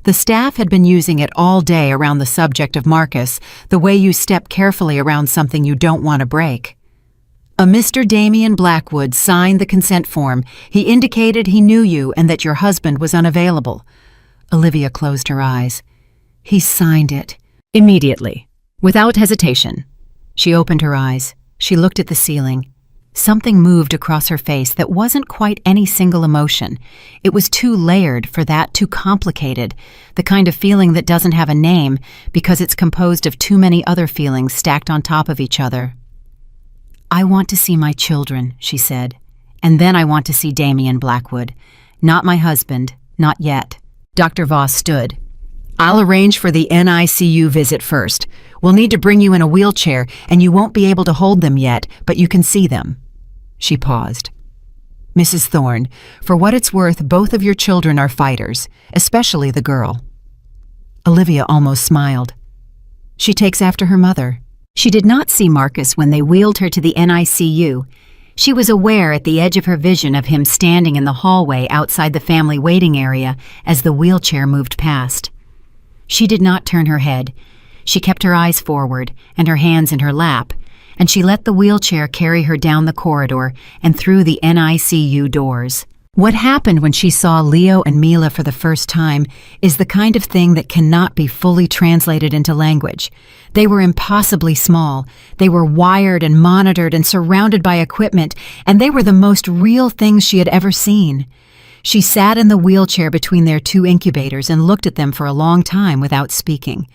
The staff had been using it all day around the subject of Marcus, the way you step carefully around something you don't want to break. A Mr. Damien Blackwood signed the consent form. He indicated he knew you and that your husband was unavailable. Olivia closed her eyes. He signed it. Immediately, without hesitation. She opened her eyes. She looked at the ceiling. Something moved across her face that wasn't quite any single emotion. It was too layered for that, too complicated, the kind of feeling that doesn't have a name because it's composed of too many other feelings stacked on top of each other. "I want to see my children," she said, "and then I want to see Damien Blackwood. Not my husband, not yet." Dr. Voss stood. "I'll arrange for the NICU visit first. We'll need to bring you in a wheelchair, and you won't be able to hold them yet, but you can see them." She paused. "Mrs. Thorne, for what it's worth, both of your children are fighters, especially the girl." Olivia almost smiled. "She takes after her mother." She did not see Marcus when they wheeled her to the NICU. She was aware at the edge of her vision of him standing in the hallway outside the family waiting area as the wheelchair moved past. She did not turn her head. She kept her eyes forward and her hands in her lap, and she let the wheelchair carry her down the corridor and through the NICU doors. What happened when she saw Leo and Mila for the first time is the kind of thing that cannot be fully translated into language. They were impossibly small. They were wired and monitored and surrounded by equipment, and they were the most real things she had ever seen. She sat in the wheelchair between their two incubators and looked at them for a long time without speaking.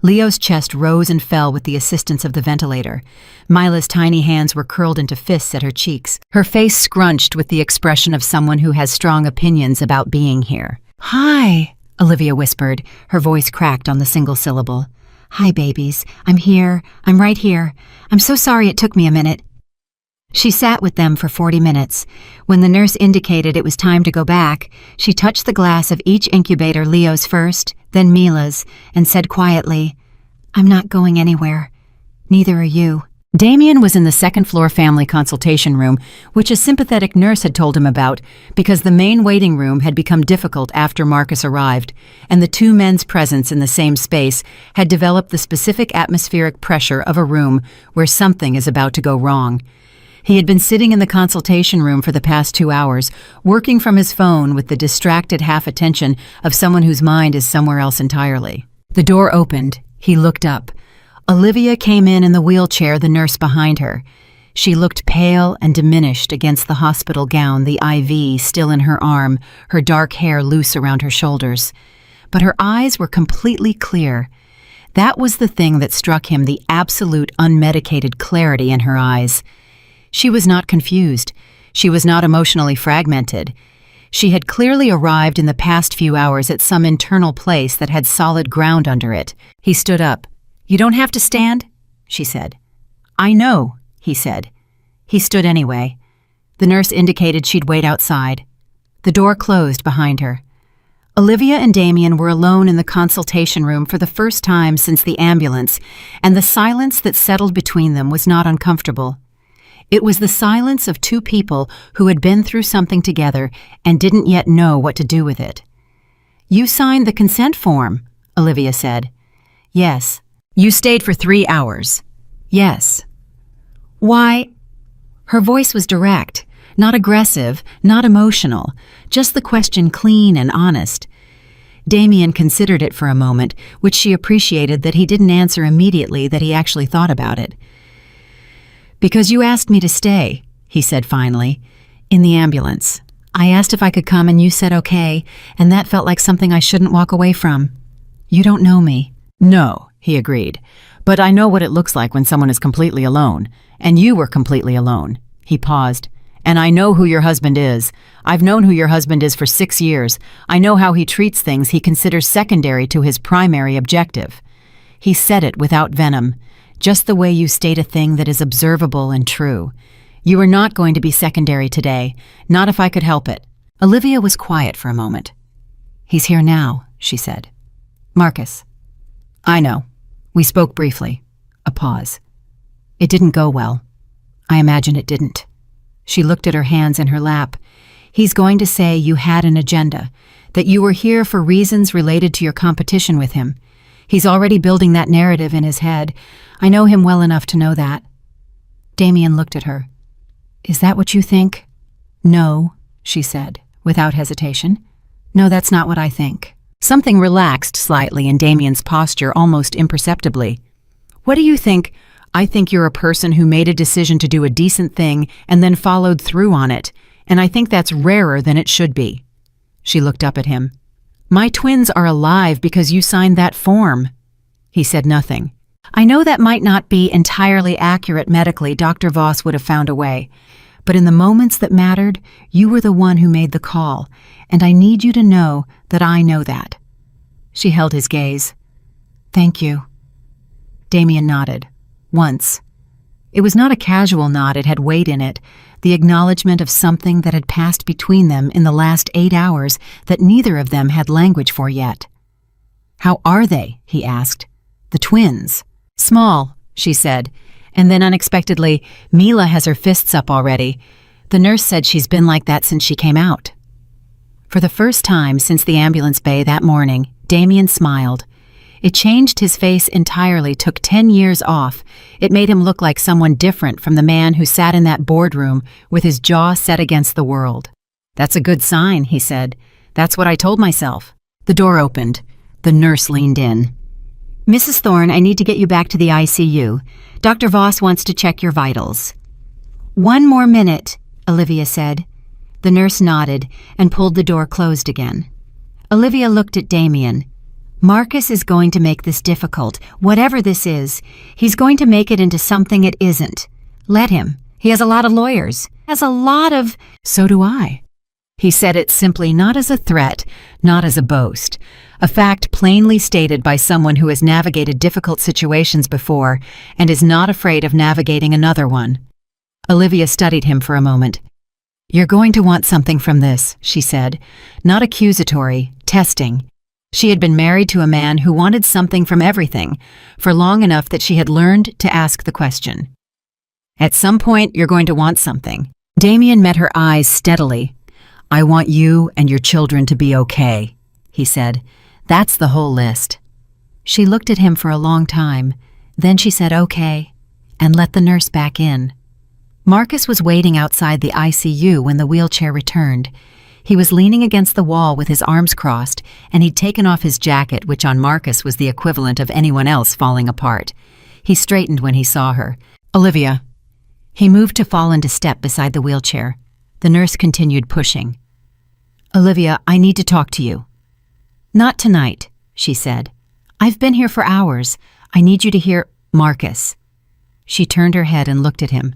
Leo's chest rose and fell with the assistance of the ventilator. Mila's tiny hands were curled into fists at her cheeks, her face scrunched with the expression of someone who has strong opinions about being here. "Hi," Olivia whispered, her voice cracked on the single syllable. "Hi, babies. I'm here. I'm right here. I'm so sorry it took me a minute." She sat with them for 40 minutes. When the nurse indicated it was time to go back, she touched the glass of each incubator, Leo's first, then Mila's, and said quietly, "I'm not going anywhere. Neither are you." Damien was in the second-floor family consultation room, which a sympathetic nurse had told him about because the main waiting room had become difficult after Marcus arrived, and the two men's presence in the same space had developed the specific atmospheric pressure of a room where something is about to go wrong. He had been sitting in the consultation room for the past 2 hours, working from his phone with the distracted half-attention of someone whose mind is somewhere else entirely. The door opened. He looked up. Olivia came in the wheelchair, the nurse behind her. She looked pale and diminished against the hospital gown, the IV still in her arm, her dark hair loose around her shoulders. But her eyes were completely clear. That was the thing that struck him, the absolute unmedicated clarity in her eyes. She was not confused. She was not emotionally fragmented. She had clearly arrived in the past few hours at some internal place that had solid ground under it. He stood up. "You don't have to stand," she said. "I know," he said. He stood anyway. The nurse indicated she'd wait outside. The door closed behind her. Olivia and Damien were alone in the consultation room for the first time since the ambulance, and the silence that settled between them was not uncomfortable. It was the silence of two people who had been through something together and didn't yet know what to do with it. "You signed the consent form," Olivia said. "Yes." "You stayed for 3 hours." "Yes." "Why?" Her voice was direct, not aggressive, not emotional, just the question clean and honest. Damien considered it for a moment, which she appreciated that he didn't answer immediately, that he actually thought about it. "Because you asked me to stay," he said finally, "in the ambulance. I asked if I could come and you said okay, and that felt like something I shouldn't walk away from. You don't know me." "No," he agreed, "but I know what it looks like when someone is completely alone, and you were completely alone. He paused. And I know who your husband is. I've known who your husband is for 6 years. I know how he treats things he considers secondary to his primary objective. He said it without venom, just the way you state a thing that is observable and true. You are not going to be secondary today, not if I could help it. Olivia was quiet for a moment. He's here now, she said. Marcus. I know. We spoke briefly. A pause. It didn't go well. I imagine it didn't. She looked at her hands in her lap. He's going to say you had an agenda, that you were here for reasons related to your competition with him. He's already building that narrative in his head. I know him well enough to know that. Damien looked at her. Is that what you think? No, she said, without hesitation. No, that's not what I think. Something relaxed slightly in Damien's posture almost imperceptibly. What do you think? I think you're a person who made a decision to do a decent thing and then followed through on it, and I think that's rarer than it should be. She looked up at him. My twins are alive because you signed that form. He said nothing. I know that might not be entirely accurate medically. Dr. Voss would have found a way. But in the moments that mattered, you were the one who made the call, and I need you to know that I know that. She held his gaze. Thank you. Damien nodded. Once. It was not a casual nod, it had weight in it, the acknowledgement of something that had passed between them in the last 8 hours that neither of them had language for yet. How are they? He asked. The twins. Small, she said, and then unexpectedly, Mila has her fists up already. The nurse said she's been like that since she came out. For the first time since the ambulance bay that morning, Damien smiled. It changed his face entirely, took 10 years off. It made him look like someone different from the man who sat in that boardroom with his jaw set against the world. That's a good sign, he said. That's what I told myself. The door opened. The nurse leaned in. Mrs. Thorne, I need to get you back to the ICU. Dr. Voss wants to check your vitals. 1 more minute, Olivia said. The nurse nodded and pulled the door closed again. Olivia looked at Damien. Marcus is going to make this difficult, whatever this is. He's going to make it into something it isn't. Let him. He has a lot of lawyers. Has a lot of... So do I. He said it simply, not as a threat, not as a boast. A fact plainly stated by someone who has navigated difficult situations before and is not afraid of navigating another one. Olivia studied him for a moment. You're going to want something from this, she said. Not accusatory, testing. She had been married to a man who wanted something from everything for long enough that she had learned to ask the question. At some point, you're going to want something. Damien met her eyes steadily. I want you and your children to be okay, he said. That's the whole list. She looked at him for a long time. Then she said okay, and let the nurse back in. Marcus was waiting outside the ICU when the wheelchair returned. He was leaning against the wall with his arms crossed, and he'd taken off his jacket, which on Marcus was the equivalent of anyone else falling apart. He straightened when he saw her. Olivia. He moved to fall into step beside the wheelchair. The nurse continued pushing. Olivia, I need to talk to you. Not tonight, she said. I've been here for hours. I need you to hear Marcus. She turned her head and looked at him.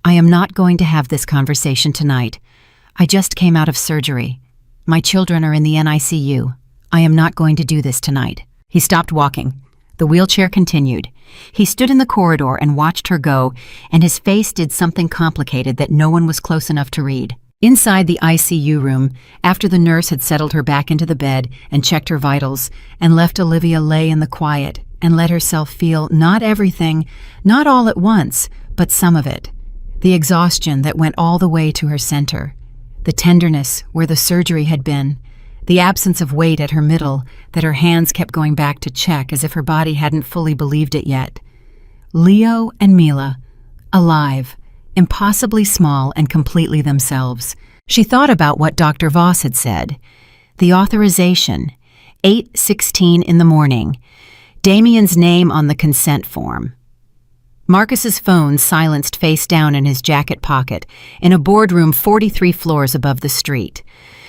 I am not going to have this conversation tonight. I just came out of surgery. My children are in the NICU. I am not going to do this tonight. He stopped walking. The wheelchair continued. He stood in the corridor and watched her go, and his face did something complicated that no one was close enough to read. Inside the ICU room, after the nurse had settled her back into the bed and checked her vitals and left Olivia lay in the quiet and let herself feel not everything, not all at once, but some of it. The exhaustion that went all the way to her center. The tenderness where the surgery had been, the absence of weight at her middle that her hands kept going back to check as if her body hadn't fully believed it yet. Leo and Mila, alive, impossibly small and completely themselves. She thought about what Dr. Voss had said. The authorization, 8:16 in the morning, Damien's name on the consent form. Marcus's phone silenced face down in his jacket pocket, in a boardroom 43 floors above the street.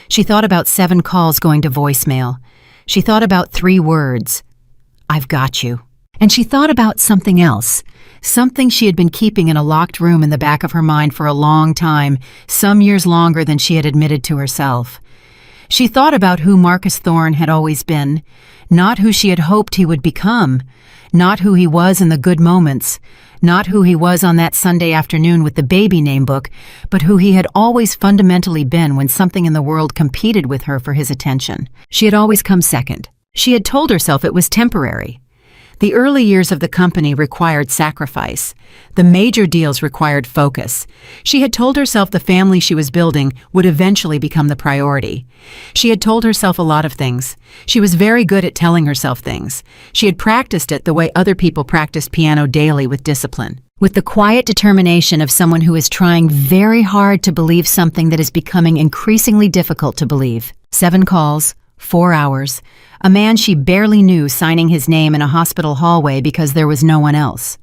She thought about 7 calls going to voicemail. She thought about 3 words. I've got you. And she thought about something else, something she had been keeping in a locked room in the back of her mind for a long time, some years longer than she had admitted to herself. She thought about who Marcus Thorne had always been, not who she had hoped he would become, not who he was in the good moments, not who he was on that Sunday afternoon with the baby name book, but who he had always fundamentally been when something in the world competed with her for his attention. She had always come second. She had told herself it was temporary. The early years of the company required sacrifice. The major deals required focus. She had told herself the family she was building would eventually become the priority. She had told herself a lot of things. She was very good at telling herself things. She had practiced it the way other people practice piano daily with discipline, with the quiet determination of someone who is trying very hard to believe something that is becoming increasingly difficult to believe. 7 calls, 4 hours. A man she barely knew signing his name in a hospital hallway because there was no one else.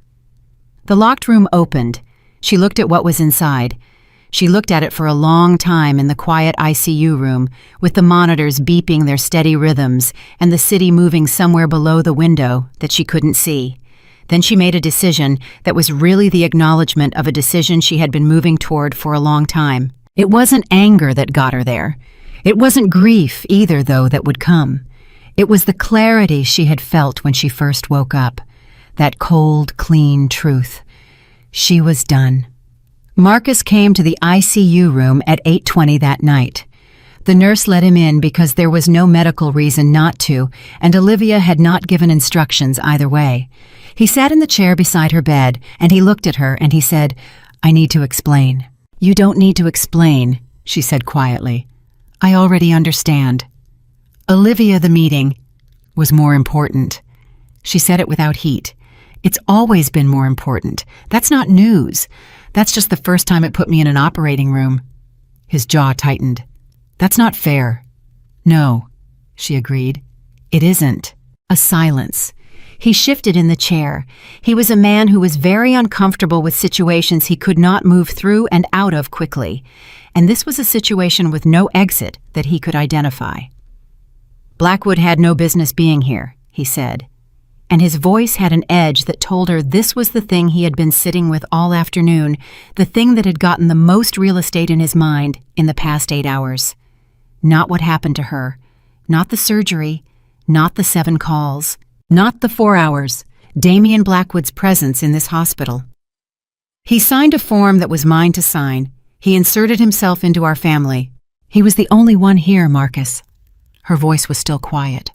The locked room opened. She looked at what was inside. She looked at it for a long time in the quiet ICU room, with the monitors beeping their steady rhythms and the city moving somewhere below the window that she couldn't see. Then she made a decision that was really the acknowledgement of a decision she had been moving toward for a long time. It wasn't anger that got her there. It wasn't grief either, though, that would come. It was the clarity she had felt when she first woke up, that cold, clean truth. She was done. Marcus came to the ICU room at 8:20 that night. The nurse let him in because there was no medical reason not to, and Olivia had not given instructions either way. He sat in the chair beside her bed, and he looked at her and he said, "I need to explain." "You don't need to explain," she said quietly. "I already understand." Olivia, the meeting was more important. She said it without heat. It's always been more important. That's not news. That's just the first time it put me in an operating room. His jaw tightened. That's not fair. No, she agreed. It isn't. A silence. He shifted in the chair. He was a man who was very uncomfortable with situations he could not move through and out of quickly. And this was a situation with no exit that he could identify. "Blackwood had no business being here," he said, and his voice had an edge that told her this was the thing he had been sitting with all afternoon, the thing that had gotten the most real estate in his mind in the past 8 hours. Not what happened to her, not the surgery, not the 7 calls, not the 4 hours, Damian Blackwood's presence in this hospital. He signed a form that was mine to sign. He inserted himself into our family. He was the only one here, Marcus. Her voice was still quiet.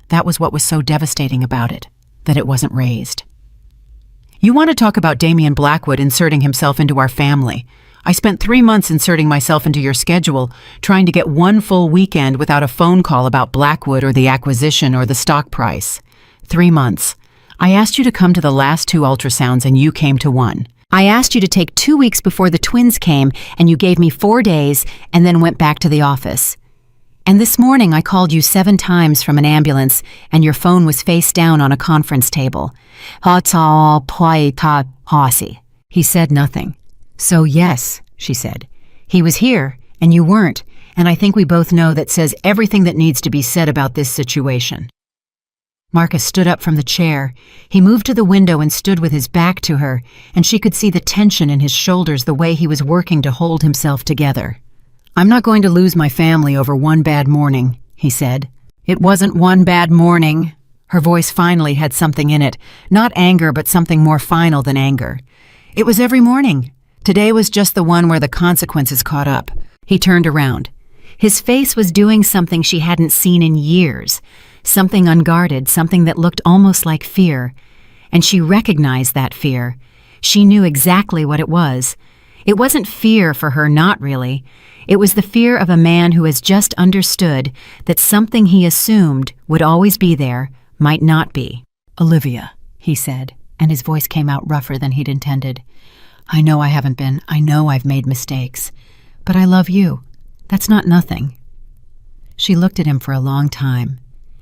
That was what was so devastating about it, that it wasn't raised. "You want to talk about Damian Blackwood inserting himself into our family. I spent 3 months inserting myself into your schedule, trying to get 1 full weekend without a phone call about Blackwood or the acquisition or the stock price. 3 months. I asked you to come to the last 2 ultrasounds and you came to 1. I asked you to take 2 weeks before the twins came and you gave me 4 days and then went back to the office. And this morning I called you 7 times from an ambulance and your phone was face down on a conference table." He said nothing. "So yes," she said. "He was here and you weren't, and I think we both know that says everything that needs to be said about this situation." Marcus stood up from the chair. He moved to the window and stood with his back to her, and she could see the tension in his shoulders the way he was working to hold himself together. "I'm not going to lose my family over 1 bad morning," he said. "It wasn't 1 bad morning." Her voice finally had something in it, not anger but something more final than anger. "It was every morning. Today was just the one where the consequences caught up." He turned around. His face was doing something she hadn't seen in years, something unguarded, something that looked almost like fear. And she recognized that fear. She knew exactly what it was. It wasn't fear for her, not really. It was the fear of a man who has just understood that something he assumed would always be there might not be. "Olivia," he said, and his voice came out rougher than he'd intended. "I know I haven't been. I know I've made mistakes. But I love you. That's not nothing." She looked at him for a long time,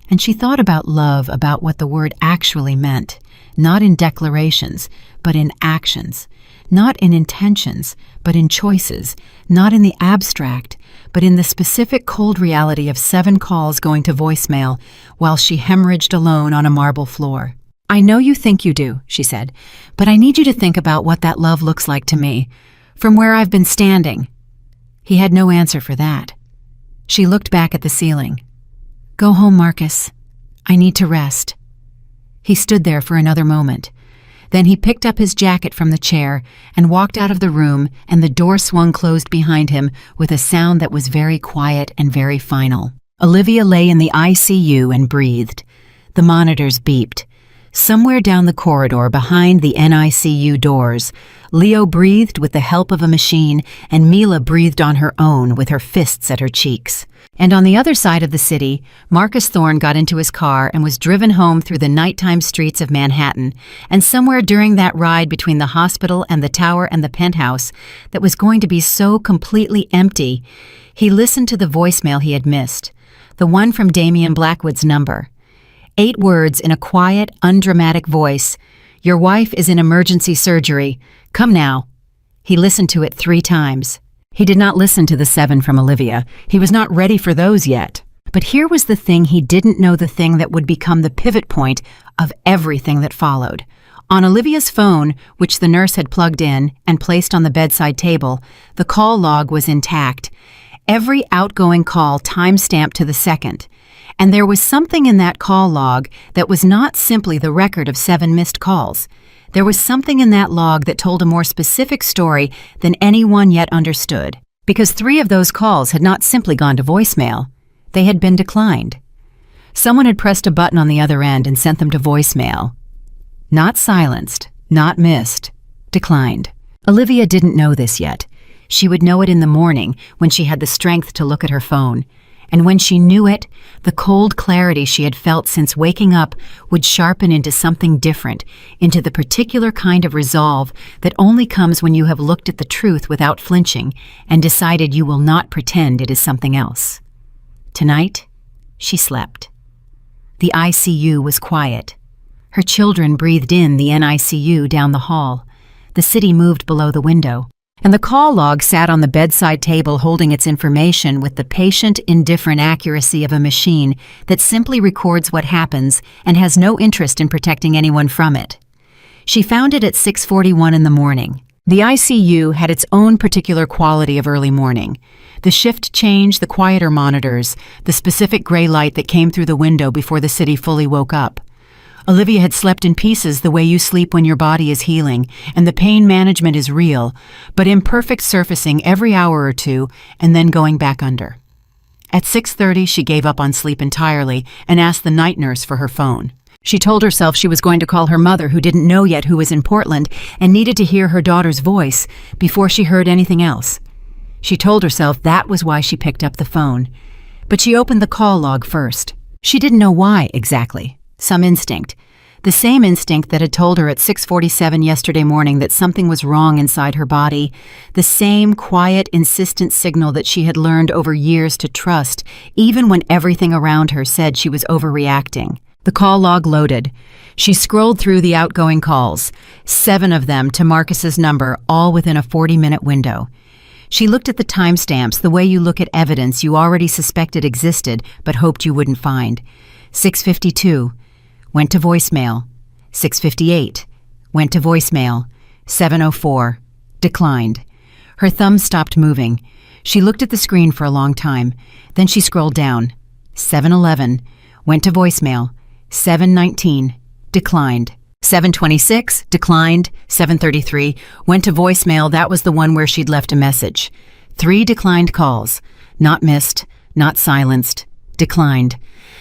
and she thought about love, about what the word actually meant, not in declarations, but in actions, not in intentions, but in choices, not in the abstract, but in the specific cold reality of 7 calls going to voicemail while she hemorrhaged alone on a marble floor. "I know you think you do," she said, "but I need you to think about what that love looks like to me, from where I've been standing." He had no answer for that. She looked back at the ceiling. "Go home, Marcus. I need to rest." He stood there for another moment. Then he picked up his jacket from the chair and walked out of the room, and the door swung closed behind him with a sound that was very quiet and very final. Olivia lay in the ICU and breathed. The monitors beeped. Somewhere down the corridor behind the NICU doors, Leo breathed with the help of a machine, and Mila breathed on her own with her fists at her cheeks. And on the other side of the city, Marcus Thorne got into his car and was driven home through the nighttime streets of Manhattan, and somewhere during that ride between the hospital and the tower and the penthouse that was going to be so completely empty, he listened to the voicemail he had missed, the one from Damian Blackwood's number. 8 words in a quiet, undramatic voice. "Your wife is in emergency surgery. Come now." He listened to it 3 times. He did not listen to the 7 from Olivia. He was not ready for those yet. But here was the thing he didn't know, the thing that would become the pivot point of everything that followed. On Olivia's phone, which the nurse had plugged in and placed on the bedside table, the call log was intact. Every outgoing call time-stamped to the second. And there was something in that call log that was not simply the record of 7 missed calls. There was something in that log that told a more specific story than anyone yet understood, because 3 of those calls had not simply gone to voicemail. They had been declined. Someone had pressed a button on the other end and sent them to voicemail. Not silenced, not missed, declined. Olivia didn't know this yet. She would know it in the morning when she had the strength to look at her phone. And when she knew it, the cold clarity she had felt since waking up would sharpen into something different, into the particular kind of resolve that only comes when you have looked at the truth without flinching and decided you will not pretend it is something else. Tonight, she slept. The ICU was quiet. Her children breathed in the NICU down the hall. The city moved below the window. And the call log sat on the bedside table holding its information with the patient, indifferent accuracy of a machine that simply records what happens and has no interest in protecting anyone from it. She found it at 6:41 in the morning. The ICU had its own particular quality of early morning. The shift change, the quieter monitors, the specific gray light that came through the window before the city fully woke up. Olivia had slept in pieces the way you sleep when your body is healing, and the pain management is real, but imperfect, surfacing every hour or two and then going back under. At 6:30, she gave up on sleep entirely and asked the night nurse for her phone. She told herself she was going to call her mother, who didn't know yet who was in Portland and needed to hear her daughter's voice before she heard anything else. She told herself that was why she picked up the phone. But she opened the call log first. She didn't know why exactly. Some instinct. The same instinct that had told her at 6:47 yesterday morning that something was wrong inside her body. The same quiet, insistent signal that she had learned over years to trust, even when everything around her said she was overreacting. The call log loaded. She scrolled through the outgoing calls, 7 of them to Marcus's number, all within a 40-minute window. She looked at the timestamps the way you look at evidence you already suspected existed but hoped you wouldn't find. 6:52. Went to voicemail. 6:58. Went to voicemail. 7:04. Declined. Her thumb stopped moving. She looked at the screen for a long time. Then she scrolled down. 7:11. Went to voicemail. 7:19. Declined. 7:26. Declined. 7:33. Went to voicemail. That was the one where she'd left a message. 3 declined calls. Not missed. Not silenced. Declined.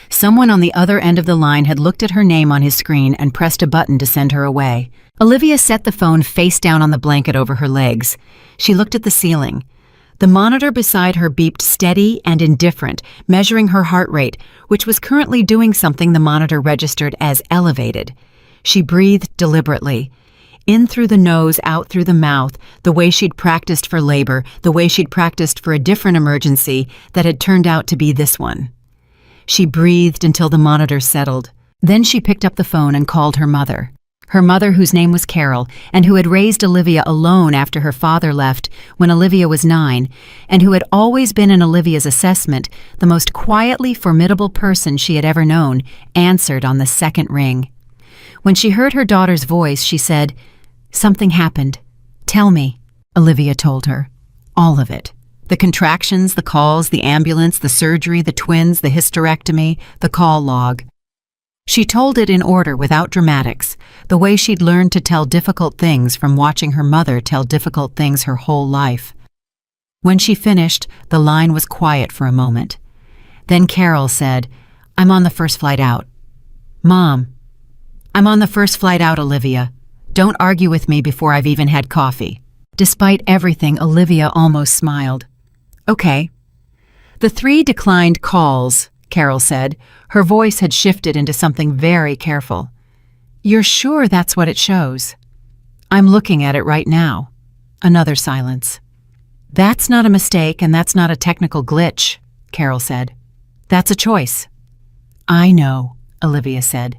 Someone on the other end of the line had looked at her name on his screen and pressed a button to send her away. Olivia set the phone face down on the blanket over her legs. She looked at the ceiling. The monitor beside her beeped steady and indifferent, measuring her heart rate, which was currently doing something the monitor registered as elevated. She breathed deliberately. In through the nose, out through the mouth, the way she'd practiced for labor, the way she'd practiced for a different emergency that had turned out to be this one. She breathed until the monitor settled. Then she picked up the phone and called her mother. Her mother, whose name was Carol, and who had raised Olivia alone after her father left when Olivia was 9, and who had always been in Olivia's assessment the most quietly formidable person she had ever known, answered on the second ring. When she heard her daughter's voice, she said, "Something happened. Tell me." Olivia told her. All of it. The contractions, the calls, the ambulance, the surgery, the twins, the hysterectomy, the call log. She told it in order without dramatics, the way she'd learned to tell difficult things from watching her mother tell difficult things her whole life. When she finished, the line was quiet for a moment. Then Carol said, "I'm on the first flight out." "Mom." "I'm on the first flight out, Olivia. Don't argue with me before I've even had coffee." Despite everything, Olivia almost smiled. "Okay." "The 3 declined calls," Carol said. Her voice had shifted into something very careful. "You're sure that's what it shows?" "I'm looking at it right now." Another silence. "That's not a mistake and that's not a technical glitch," Carol said. "That's a choice." "I know," Olivia said.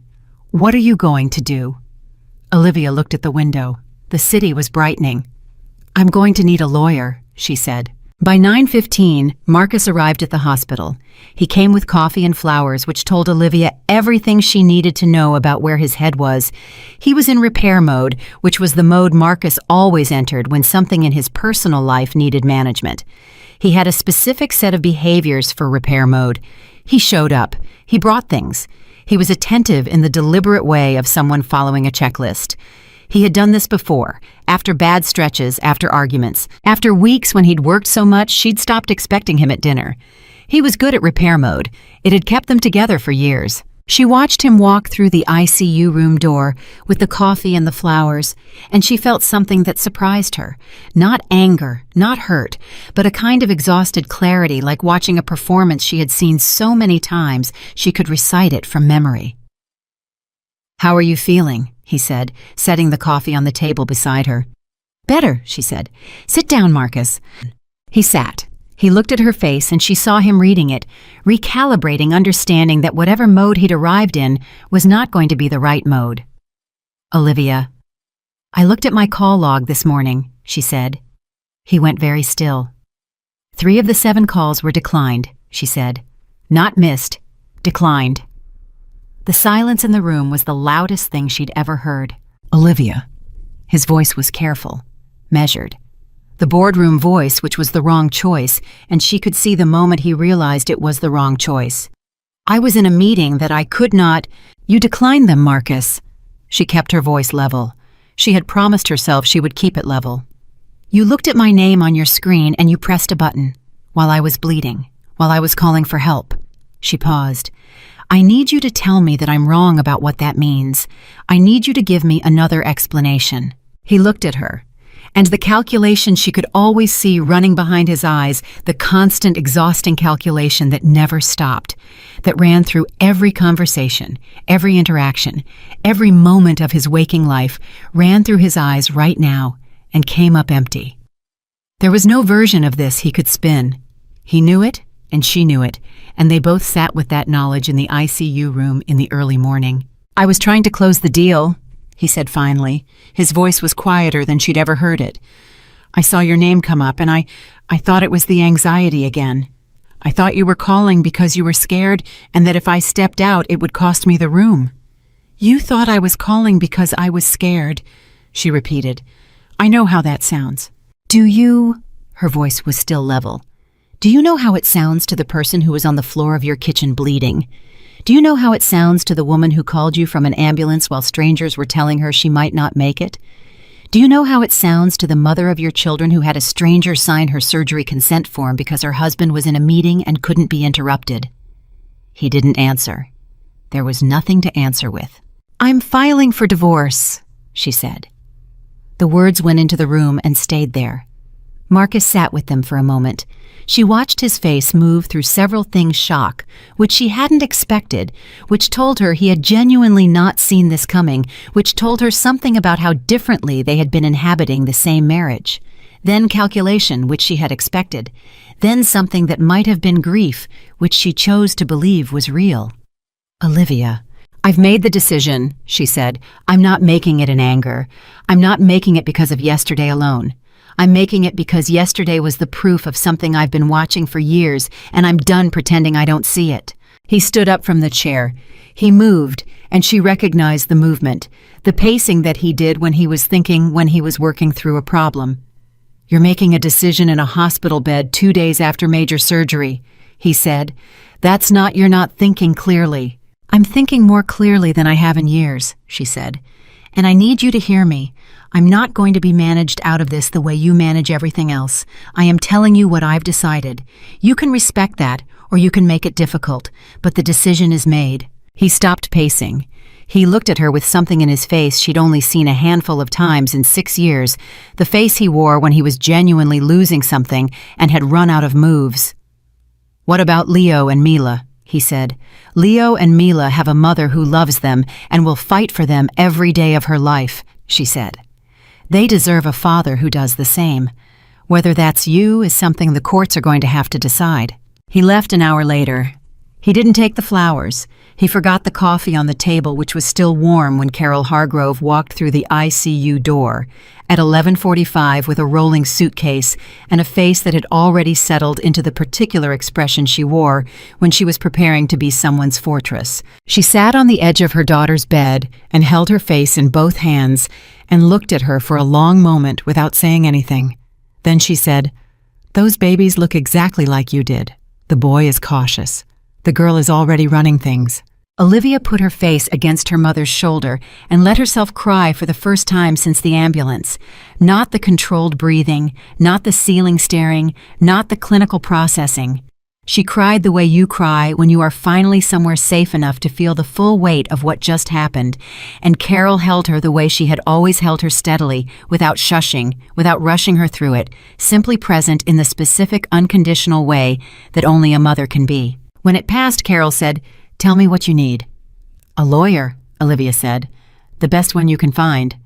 "What are you going to do?" Olivia looked at the window. The city was brightening. "I'm going to need a lawyer," she said. By 9:15, Marcus arrived at the hospital. He came with coffee and flowers, which told Olivia everything she needed to know about where his head was. He was in repair mode, which was the mode Marcus always entered when something in his personal life needed management. He had a specific set of behaviors for repair mode. He showed up. He brought things. He was attentive in the deliberate way of someone following a checklist. He had done this before, after bad stretches, after arguments. After weeks when he'd worked so much, she'd stopped expecting him at dinner. He was good at repair mode. It had kept them together for years. She watched him walk through the ICU room door with the coffee and the flowers, and she felt something that surprised her. Not anger, not hurt, but a kind of exhausted clarity, like watching a performance she had seen so many times she could recite it from memory. "How are you feeling?" he said, setting the coffee on the table beside her. "Better," she said. "Sit down, Marcus." He sat. He looked at her face and she saw him reading it, recalibrating, understanding that whatever mode he'd arrived in was not going to be the right mode. "Olivia, I looked at my call log this morning," she said. He went very still. 3 of the 7 calls were declined, she said. Not missed, declined. The silence in the room was the loudest thing she'd ever heard. "Olivia." His voice was careful, measured. The boardroom voice, which was the wrong choice, and she could see the moment he realized it was the wrong choice. "I was in a meeting that I could not—" "You declined them, Marcus." She kept her voice level. She had promised herself she would keep it level. "You looked at my name on your screen and you pressed a button, while I was bleeding, while I was calling for help." She paused. "I need you to tell me that I'm wrong about what that means. I need you to give me another explanation." He looked at her, and the calculation she could always see running behind his eyes, the constant, exhausting calculation that never stopped, that ran through every conversation, every interaction, every moment of his waking life, ran through his eyes right now and came up empty. There was no version of this he could spin. He knew it, and she knew it, and they both sat with that knowledge in the ICU room in the early morning. "I was trying to close the deal," he said finally. His voice was quieter than she'd ever heard it. "I saw your name come up, and I thought it was the anxiety again. I thought you were calling because you were scared, and that if I stepped out, it would cost me the room." "You thought I was calling because I was scared," she repeated. "I know how that sounds." "Do you—" Her voice was still level. "Do you know how it sounds to the person who was on the floor of your kitchen bleeding? Do you know how it sounds to the woman who called you from an ambulance while strangers were telling her she might not make it? Do you know how it sounds to the mother of your children who had a stranger sign her surgery consent form because her husband was in a meeting and couldn't be interrupted?" He didn't answer. There was nothing to answer with. "I'm filing for divorce," she said. The words went into the room and stayed there. Marcus sat with them for a moment. She watched his face move through several things shock, which she hadn't expected, which told her he had genuinely not seen this coming, which told her something about how differently they had been inhabiting the same marriage. Then calculation, which she had expected. Then something that might have been grief, which she chose to believe was real. "Olivia, I've made the decision," she said. "I'm not making it in anger. I'm not making it because of yesterday alone. I'm making it because yesterday was the proof of something I've been watching for years, and I'm done pretending I don't see it. He stood up from the chair. He moved, and she recognized the movement, the pacing that he did when he was thinking, when he was working through a problem. "You're making a decision in a hospital bed 2 days after major surgery," he said. You're not thinking clearly." "I'm thinking more clearly than I have in years," she said. "And I need you to hear me. I'm not going to be managed out of this the way you manage everything else. I am telling you what I've decided. You can respect that, or you can make it difficult, but the decision is made." He stopped pacing. He looked at her with something in his face she'd only seen a handful of times in 6 years, the face he wore when he was genuinely losing something and had run out of moves. "What about Leo and Mila?" he said. "Leo and Mila have a mother who loves them and will fight for them every day of her life," she said. "They deserve a father who does the same. Whether that's you is something the courts are going to have to decide." He left an hour later. He didn't take the flowers. He forgot the coffee on the table, which was still warm when Carol Hargrove walked through the ICU door at 11:45 with a rolling suitcase and a face that had already settled into the particular expression she wore when she was preparing to be someone's fortress. She sat on the edge of her daughter's bed and held her face in both hands and looked at her for a long moment without saying anything. Then she said, "Those babies look exactly like you did. The boy is cautious. The girl is already running things." Olivia put her face against her mother's shoulder and let herself cry for the first time since the ambulance. Not the controlled breathing, not the ceiling staring, not the clinical processing. She cried the way you cry when you are finally somewhere safe enough to feel the full weight of what just happened, and Carol held her the way she had always held her steadily, without shushing, without rushing her through it, simply present in the specific unconditional way that only a mother can be. When it passed, Carol said, "Tell me what you need." "A lawyer," Olivia said. "The best one you can find."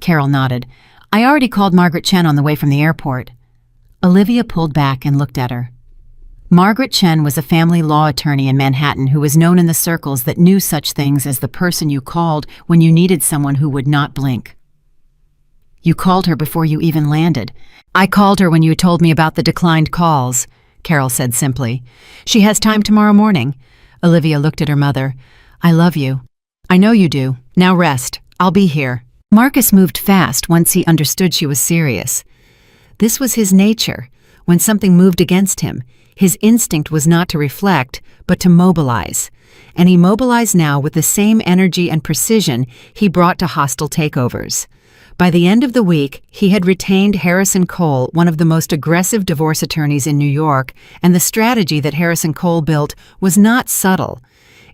Carol nodded. "I already called Margaret Chen on the way from the airport." Olivia pulled back and looked at her. Margaret Chen was a family law attorney in Manhattan who was known in the circles that knew such things as the person you called when you needed someone who would not blink. "You called her before you even landed." "I called her when you told me about the declined calls," Carol said simply. "She has time tomorrow morning." Olivia looked at her mother. "I love you." "I know you do. Now rest. I'll be here." Marcus moved fast once he understood she was serious. This was his nature. When something moved against him, his instinct was not to reflect, but to mobilize. And he mobilized now with the same energy and precision he brought to hostile takeovers. By the end of the week, he had retained Harrison Cole, one of the most aggressive divorce attorneys in New York, and the strategy that Harrison Cole built was not subtle.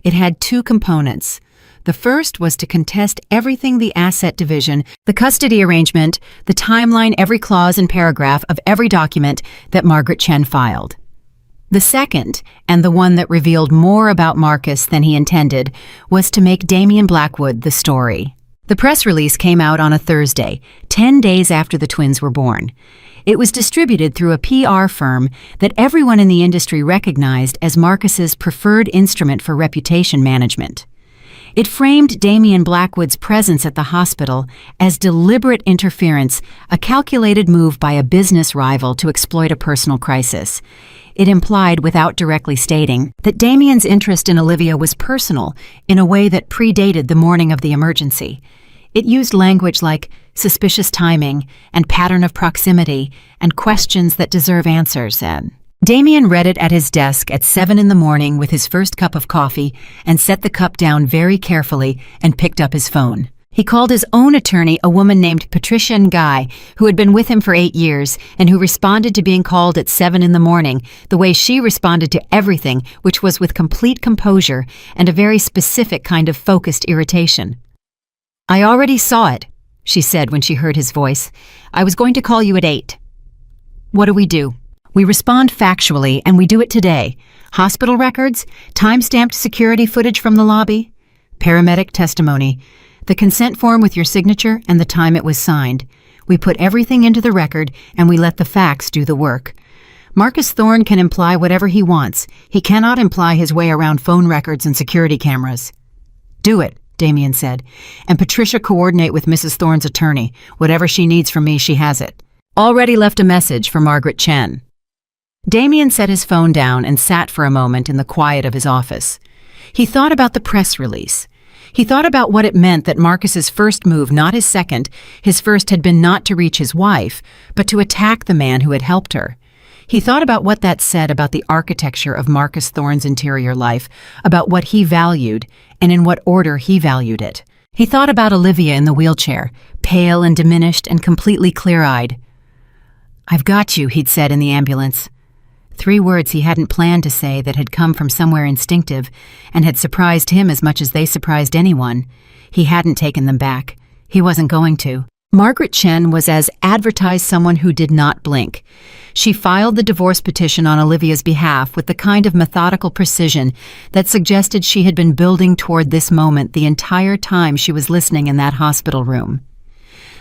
It had two components. The first was to contest everything the asset division, the custody arrangement, the timeline, every clause and paragraph of every document that Margaret Chen filed. The second, and the one that revealed more about Marcus than he intended, was to make Damian Blackwood the story. The press release came out on a Thursday, 10 days after the twins were born. It was distributed through a PR firm that everyone in the industry recognized as Marcus's preferred instrument for reputation management. It framed Damian Blackwood's presence at the hospital as deliberate interference, a calculated move by a business rival to exploit a personal crisis. It implied, without directly stating, that Damian's interest in Olivia was personal in a way that predated the morning of the emergency. It used language like suspicious timing and pattern of proximity and questions that deserve answers. Damian read it at his desk at 7 in the morning with his first cup of coffee and set the cup down very carefully and picked up his phone. He called his own attorney, a woman named Patricia Nguy, who had been with him for 8 years and who responded to being called at 7 in the morning the way she responded to everything, which was with complete composure and a very specific kind of focused irritation. "I already saw it," she said when she heard his voice. "I was going to call you at 8. "What do we do?" "We respond factually, and we do it today. Hospital records, time-stamped security footage from the lobby, paramedic testimony, the consent form with your signature and the time it was signed. We put everything into the record, and we let the facts do the work. Marcus Thorne can imply whatever he wants. He cannot imply his way around phone records and security cameras." "Do it," Damian said, "and Patricia coordinate with Mrs. Thorne's attorney. Whatever she needs from me, she has it." "Already left a message for Margaret Chen." Damian set his phone down and sat for a moment in the quiet of his office. He thought about the press release. He thought about what it meant that Marcus's first move, not his second, his first had been not to reach his wife, but to attack the man who had helped her. He thought about what that said about the architecture of Marcus Thorne's interior life, about what he valued, and in what order he valued it. He thought about Olivia in the wheelchair, pale and diminished and completely clear-eyed. "I've got you," he'd said in the ambulance. 3 words he hadn't planned to say that had come from somewhere instinctive and had surprised him as much as they surprised anyone. He hadn't taken them back. He wasn't going to. Margaret Chen was as advertised someone who did not blink. She filed the divorce petition on Olivia's behalf with the kind of methodical precision that suggested she had been building toward this moment the entire time she was listening in that hospital room.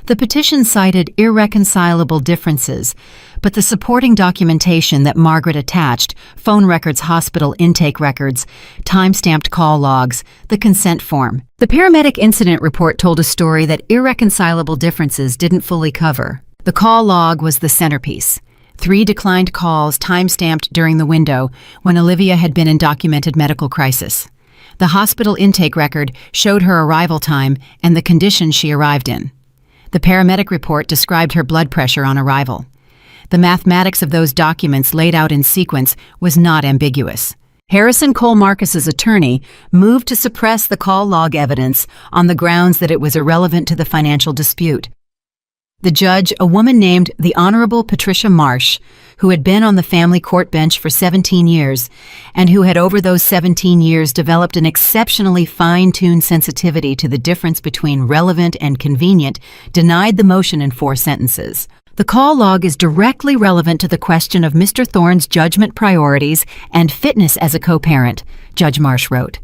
The petition cited irreconcilable differences, but the supporting documentation that Margaret attached, phone records, hospital intake records, time-stamped call logs, the consent form. The paramedic incident report told a story that irreconcilable differences didn't fully cover. The call log was the centerpiece. 3 declined calls time-stamped during the window when Olivia had been in documented medical crisis. The hospital intake record showed her arrival time and the condition she arrived in. The paramedic report described her blood pressure on arrival. The mathematics of those documents laid out in sequence was not ambiguous. Harrison Cole Marcus's attorney moved to suppress the call log evidence on the grounds that it was irrelevant to the financial dispute. The judge, a woman named the Honorable Patricia Marsh, who had been on the family court bench for 17 years, and who had over those 17 years developed an exceptionally fine-tuned sensitivity to the difference between relevant and convenient, denied the motion in 4 sentences. The call log is directly relevant to the question of Mr. Thorne's judgment priorities and fitness as a co-parent, Judge Marsh wrote.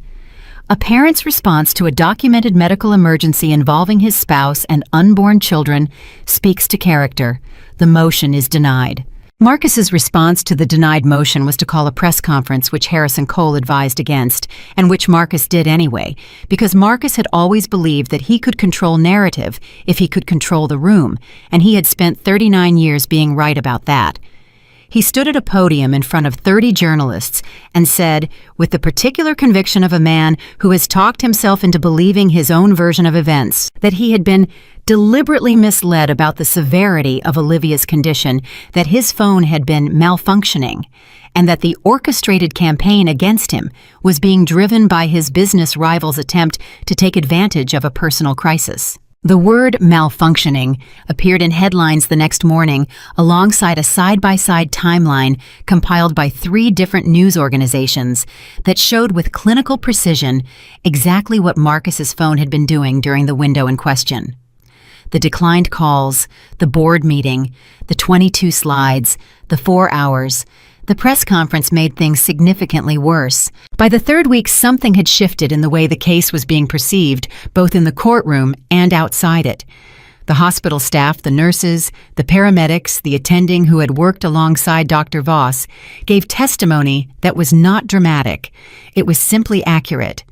A parent's response to a documented medical emergency involving his spouse and unborn children speaks to character. The motion is denied. Marcus's response to the denied motion was to call a press conference, which Harrison Cole advised against, and which Marcus did anyway, because Marcus had always believed that he could control narrative if he could control the room, and he had spent 39 years being right about that. He stood at a podium in front of 30 journalists and said, with the particular conviction of a man who has talked himself into believing his own version of events, that he had been deliberately misled about the severity of Olivia's condition, that his phone had been malfunctioning, and that the orchestrated campaign against him was being driven by his business rival's attempt to take advantage of a personal crisis. The word malfunctioning appeared in headlines the next morning alongside a side-by-side timeline compiled by 3 different news organizations that showed with clinical precision exactly what Marcus's phone had been doing during the window in question. The declined calls, the board meeting, the 22 slides, the 4 hours. The press conference made things significantly worse. By the 3rd week, something had shifted in the way the case was being perceived, both in the courtroom and outside it. The hospital staff, the nurses, the paramedics, the attending who had worked alongside Dr. Voss, gave testimony that was not dramatic. It was simply accurate.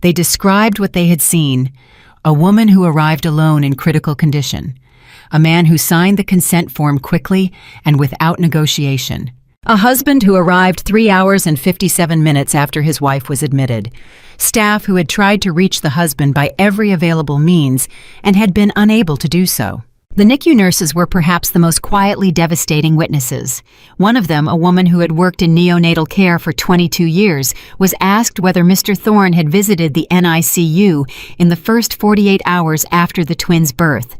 They described what they had seen: a woman who arrived alone in critical condition, a man who signed the consent form quickly and without negotiation, a husband who arrived 3 hours and 57 minutes after his wife was admitted, staff who had tried to reach the husband by every available means and had been unable to do so. The NICU nurses were perhaps the most quietly devastating witnesses. One of them, a woman who had worked in neonatal care for 22 years, was asked whether Mr. Thorne had visited the NICU in the first 48 hours after the twins' birth.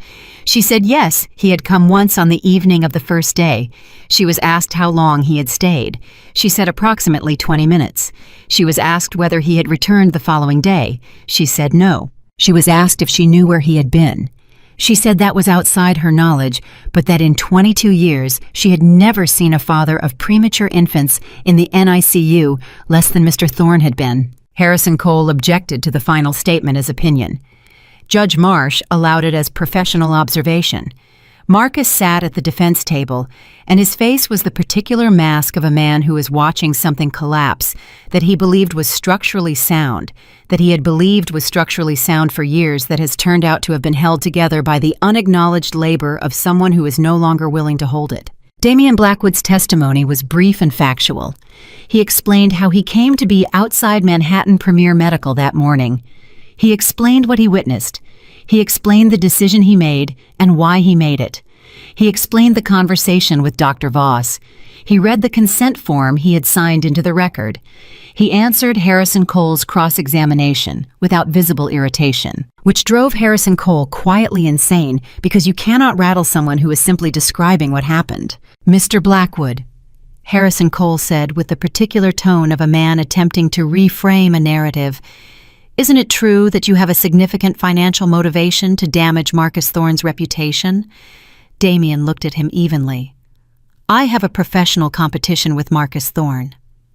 She said yes, he had come once on the evening of the first day. She was asked how long he had stayed. She said approximately 20 minutes. She was asked whether he had returned the following day. She said no. She was asked if she knew where he had been. She said that was outside her knowledge, but that in 22 years she had never seen a father of premature infants in the NICU less than Mr. Thorne had been. Harrison Cole objected to the final statement as opinion. Judge Marsh allowed it as professional observation. Marcus sat at the defense table, and his face was the particular mask of a man who is watching something collapse that he believed was structurally sound, that he had believed was structurally sound for years, that has turned out to have been held together by the unacknowledged labor of someone who is no longer willing to hold it. Damian Blackwood's testimony was brief and factual. He explained how he came to be outside Manhattan Premier Medical that morning. He explained what he witnessed. He explained the decision he made and why he made it. He explained the conversation with Dr. Voss. He read the consent form he had signed into the record. He answered Harrison Cole's cross-examination without visible irritation, which drove Harrison Cole quietly insane because you cannot rattle someone who is simply describing what happened. "Mr. Blackwood," Harrison Cole said with the particular tone of a man attempting to reframe a narrative, "isn't it true that you have a significant financial motivation to damage Marcus Thorne's reputation?" Damian looked at him evenly. "I have a professional competition with Marcus Thorne.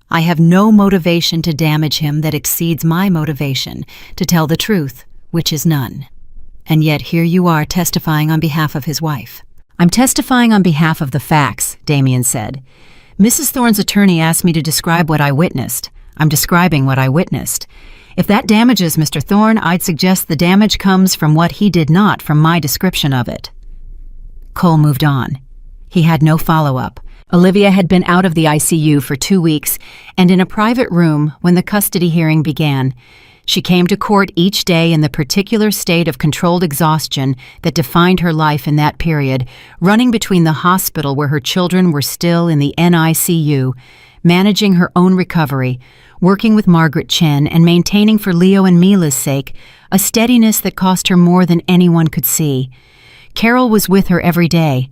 I have no motivation to damage him that exceeds my motivation to tell the truth, which is none. And yet here you are testifying on behalf of his wife." "I'm testifying on behalf of the facts," Damian said. "Mrs. Thorne's attorney asked me to describe what I witnessed. I'm describing what I witnessed. If that damages Mr. Thorne, I'd suggest the damage comes from what he did not from my description of it." Cole moved on. He had no follow-up. Olivia had been out of the ICU for 2 weeks and in a private room when the custody hearing began. She came to court each day in the particular state of controlled exhaustion that defined her life in that period, running between the hospital where her children were still in the NICU, managing her own recovery, working with Margaret Chen, and maintaining for Leo and Mila's sake a steadiness that cost her more than anyone could see. Carol was with her every day.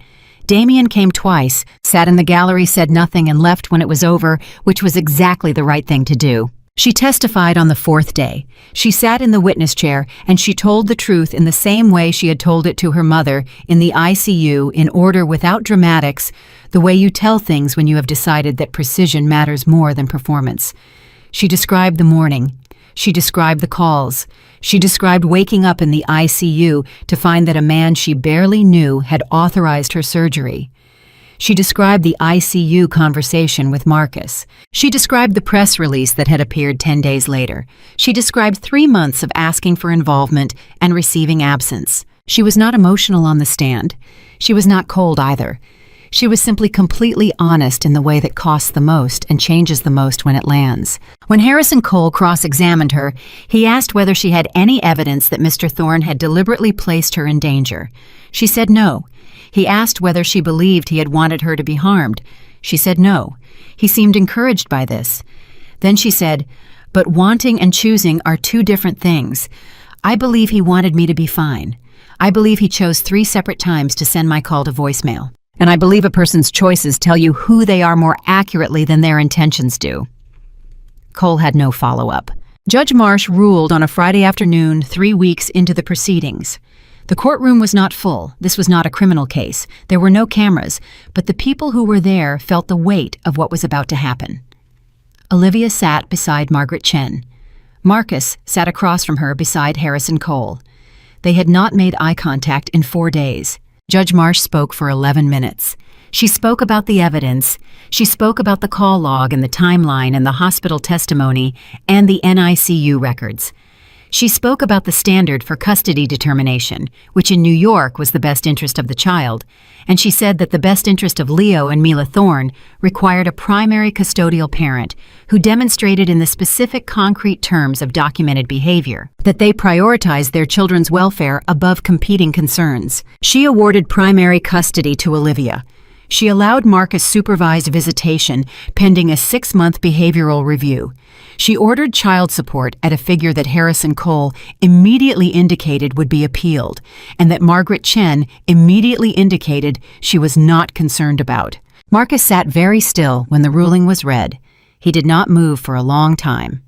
Damian came twice, sat in the gallery, said nothing, and left when it was over, which was exactly the right thing to do. She testified on the 4th day. She sat in the witness chair, and she told the truth in the same way she had told it to her mother in the ICU, in order, without dramatics, the way you tell things when you have decided that precision matters more than performance. She described the morning. She described the calls. She described waking up in the ICU to find that a man she barely knew had authorized her surgery. She described the ICU conversation with Marcus. She described the press release that had appeared 10 days later. She described 3 months of asking for involvement and receiving absence. She was not emotional on the stand. She was not cold either. She was simply completely honest in the way that costs the most and changes the most when it lands. When Harrison Cole cross-examined her, he asked whether she had any evidence that Mr. Thorne had deliberately placed her in danger. She said no. He asked whether she believed he had wanted her to be harmed. She said no. He seemed encouraged by this. Then she said, "But wanting and choosing are 2 different things. I believe he wanted me to be fine. I believe he chose 3 separate times to send my call to voicemail. And I believe a person's choices tell you who they are more accurately than their intentions do." Cole had no follow-up. Judge Marsh ruled on a Friday afternoon 3 weeks into the proceedings. The courtroom was not full. This was not a criminal case. There were no cameras, but the people who were there felt the weight of what was about to happen. Olivia sat beside Margaret Chen. Marcus sat across from her beside Harrison Cole. They had not made eye contact in 4 days. Judge Marsh spoke for 11 minutes. She spoke about the evidence. She spoke about the call log and the timeline and the hospital testimony and the NICU records. She spoke about the standard for custody determination, which in New York was the best interest of the child, and she said that the best interest of Leo and Mila Thorne required a primary custodial parent who demonstrated in the specific concrete terms of documented behavior that they prioritized their children's welfare above competing concerns. She awarded primary custody to Olivia. She allowed Marcus supervised visitation pending a 6-month behavioral review. She ordered child support at a figure that Harrison Cole immediately indicated would be appealed, and that Margaret Chen immediately indicated she was not concerned about. Marcus sat very still when the ruling was read. He did not move for a long time.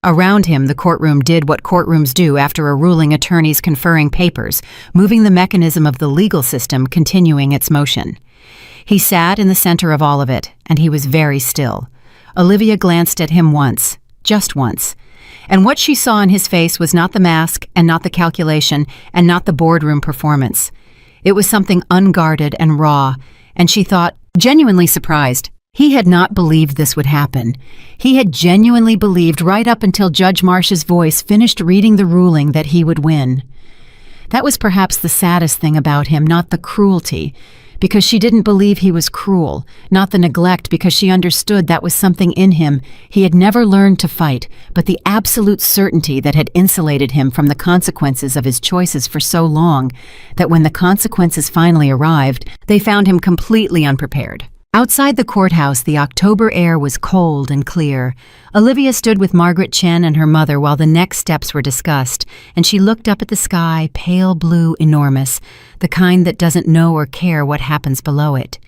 Around him, the courtroom did what courtrooms do after a ruling, attorneys conferring papers, moving the mechanism of the legal system continuing its motion. He sat in the center of all of it, and he was very still. Olivia glanced at him once, just once, and what she saw in his face was not the mask and not the calculation and not the boardroom performance. It was something unguarded and raw, and she thought, genuinely surprised. He had not believed this would happen. He had genuinely believed right up until Judge Marsh's voice finished reading the ruling that he would win. That was perhaps the saddest thing about him, not the cruelty, because she didn't believe he was cruel, not the neglect because she understood that was something in him he had never learned to fight, but the absolute certainty that had insulated him from the consequences of his choices for so long that when the consequences finally arrived, they found him completely unprepared. Outside the courthouse, the October air was cold and clear. Olivia stood with Margaret Chen and her mother while the next steps were discussed, and she looked up at the sky, pale blue, enormous, the kind that doesn't know or care what happens below it.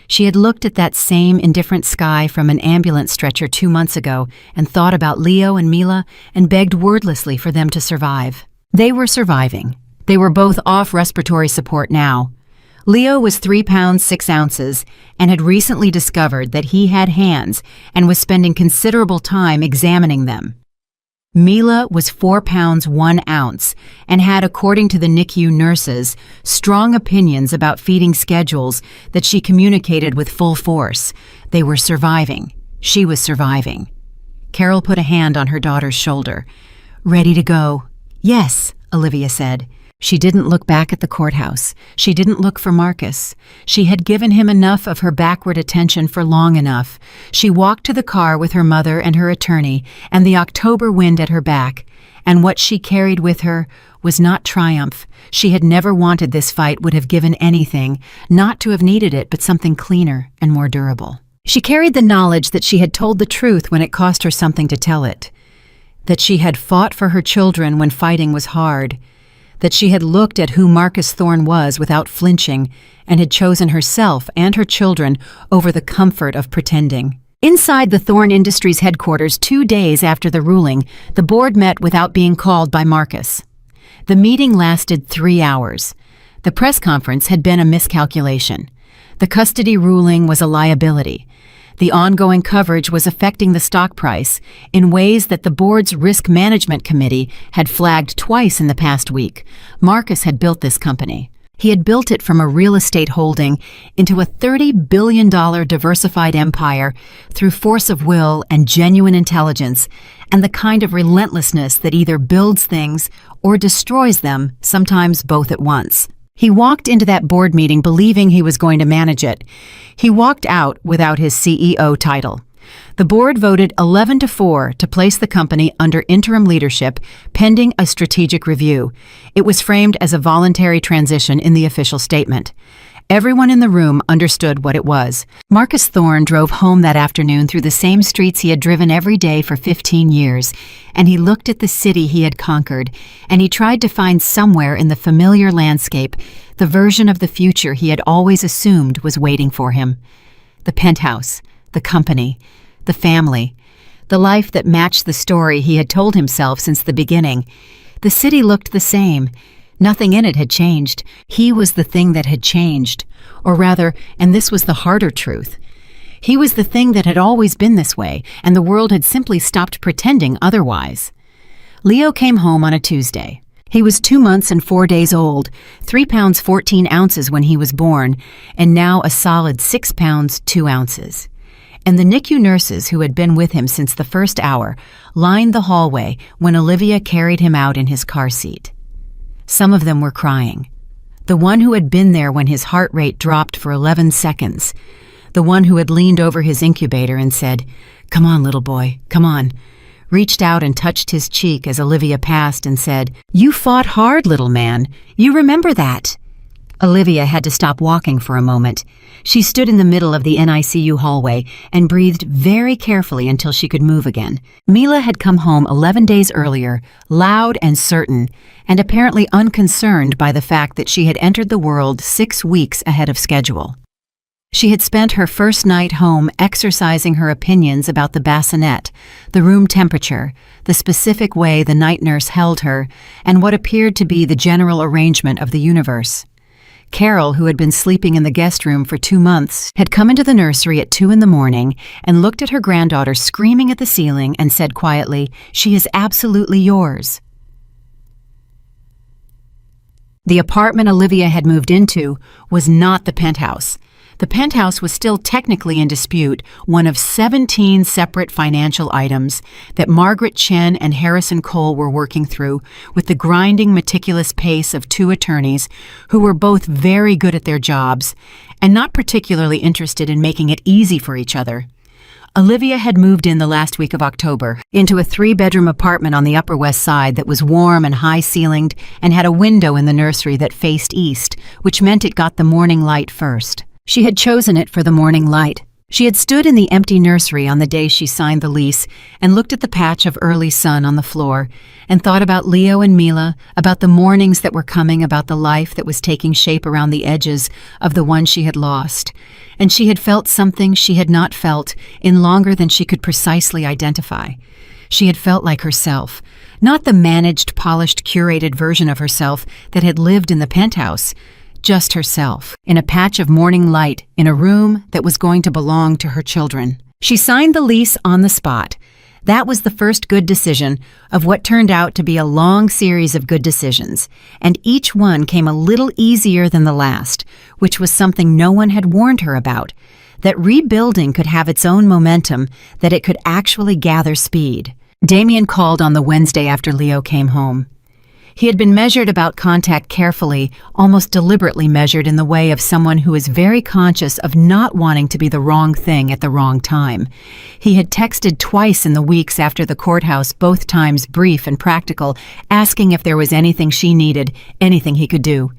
She had looked at that same indifferent sky from an ambulance stretcher 2 months ago and thought about Leo and Mila and begged wordlessly for them to survive. They were surviving. They were both off respiratory support now. Leo was 3 pounds 6 ounces and had recently discovered that he had hands and was spending considerable time examining them. Mila was 4 pounds 1 ounce and had, according to the NICU nurses, strong opinions about feeding schedules that she communicated with full force. They were surviving. She was surviving. Carol put a hand on her daughter's shoulder. "Ready to go?" "Yes," Olivia said. She didn't look back at the courthouse. She didn't look for Marcus. She had given him enough of her backward attention for long enough. She walked to the car with her mother and her attorney and the October wind at her back. And what she carried with her was not triumph. She had never wanted this fight, would have given anything, not to have needed it, but something cleaner and more durable. She carried the knowledge that she had told the truth when it cost her something to tell it. That she had fought for her children when fighting was hard. That she had looked at who Marcus Thorne was without flinching and had chosen herself and her children over the comfort of pretending. Inside the Thorne Industries headquarters 2 days after the ruling, the board met without being called by Marcus. The meeting lasted 3 hours. The press conference had been a miscalculation. The custody ruling was a liability. The ongoing coverage was affecting the stock price in ways that the board's risk management committee had flagged twice in the past week. Marcus had built this company. He had built it from a real estate holding into a $30 billion diversified empire through force of will and genuine intelligence and the kind of relentlessness that either builds things or destroys them, sometimes both at once. He walked into that board meeting believing he was going to manage it. He walked out without his CEO title. The board voted 11-4 to place the company under interim leadership pending a strategic review. It was framed as a voluntary transition in the official statement. Everyone in the room understood what it was. Marcus Thorne drove home that afternoon through the same streets he had driven every day for 15 years, and he looked at the city he had conquered, and he tried to find somewhere in the familiar landscape the version of the future he had always assumed was waiting for him. The penthouse, the company, the family, the life that matched the story he had told himself since the beginning. The city looked the same. Nothing in it had changed. He was the thing that had changed. Or rather, and this was the harder truth, he was the thing that had always been this way, and the world had simply stopped pretending otherwise. Leo came home on a Tuesday. He was 2 months and 4 days old, 3 pounds 14 ounces when he was born, and now a solid 6 pounds 2 ounces. And the NICU nurses who had been with him since the first hour lined the hallway when Olivia carried him out in his car seat. Some of them were crying. The one who had been there when his heart rate dropped for 11 seconds. The one who had leaned over his incubator and said, "Come on, little boy, come on." Reached out and touched his cheek as Olivia passed and said, "You fought hard, little man. You remember that." Olivia had to stop walking for a moment. She stood in the middle of the NICU hallway and breathed very carefully until she could move again. Mila had come home 11 days earlier, loud and certain, and apparently unconcerned by the fact that she had entered the world 6 weeks ahead of schedule. She had spent her first night home exercising her opinions about the bassinet, the room temperature, the specific way the night nurse held her, and what appeared to be the general arrangement of the universe. Carol, who had been sleeping in the guest room for 2 months, had come into the nursery at 2 a.m. and looked at her granddaughter screaming at the ceiling and said quietly, "She is absolutely yours." The apartment Olivia had moved into was not the penthouse. The penthouse was still technically in dispute, one of 17 separate financial items that Margaret Chen and Harrison Cole were working through with the grinding, meticulous pace of two attorneys who were both very good at their jobs and not particularly interested in making it easy for each other. Olivia had moved in the last week of October into a 3-bedroom apartment on the Upper West Side that was warm and high-ceilinged and had a window in the nursery that faced east, which meant it got the morning light first. She had chosen it for the morning light. She had stood in the empty nursery on the day she signed the lease and looked at the patch of early sun on the floor and thought about Leo and Mila, about the mornings that were coming, about the life that was taking shape around the edges of the one she had lost. And she had felt something she had not felt in longer than she could precisely identify. She had felt like herself, not the managed, polished, curated version of herself that had lived in the penthouse, just herself, in a patch of morning light, in a room that was going to belong to her children. She signed the lease on the spot. That was the first good decision of what turned out to be a long series of good decisions, and each one came a little easier than the last, which was something no one had warned her about, that rebuilding could have its own momentum, that it could actually gather speed. Damien called on the Wednesday after Leo came home. He had been measured about contact carefully, almost deliberately measured in the way of someone who is very conscious of not wanting to be the wrong thing at the wrong time. He had texted twice in the weeks after the courthouse, both times brief and practical, asking if there was anything she needed, anything he could do.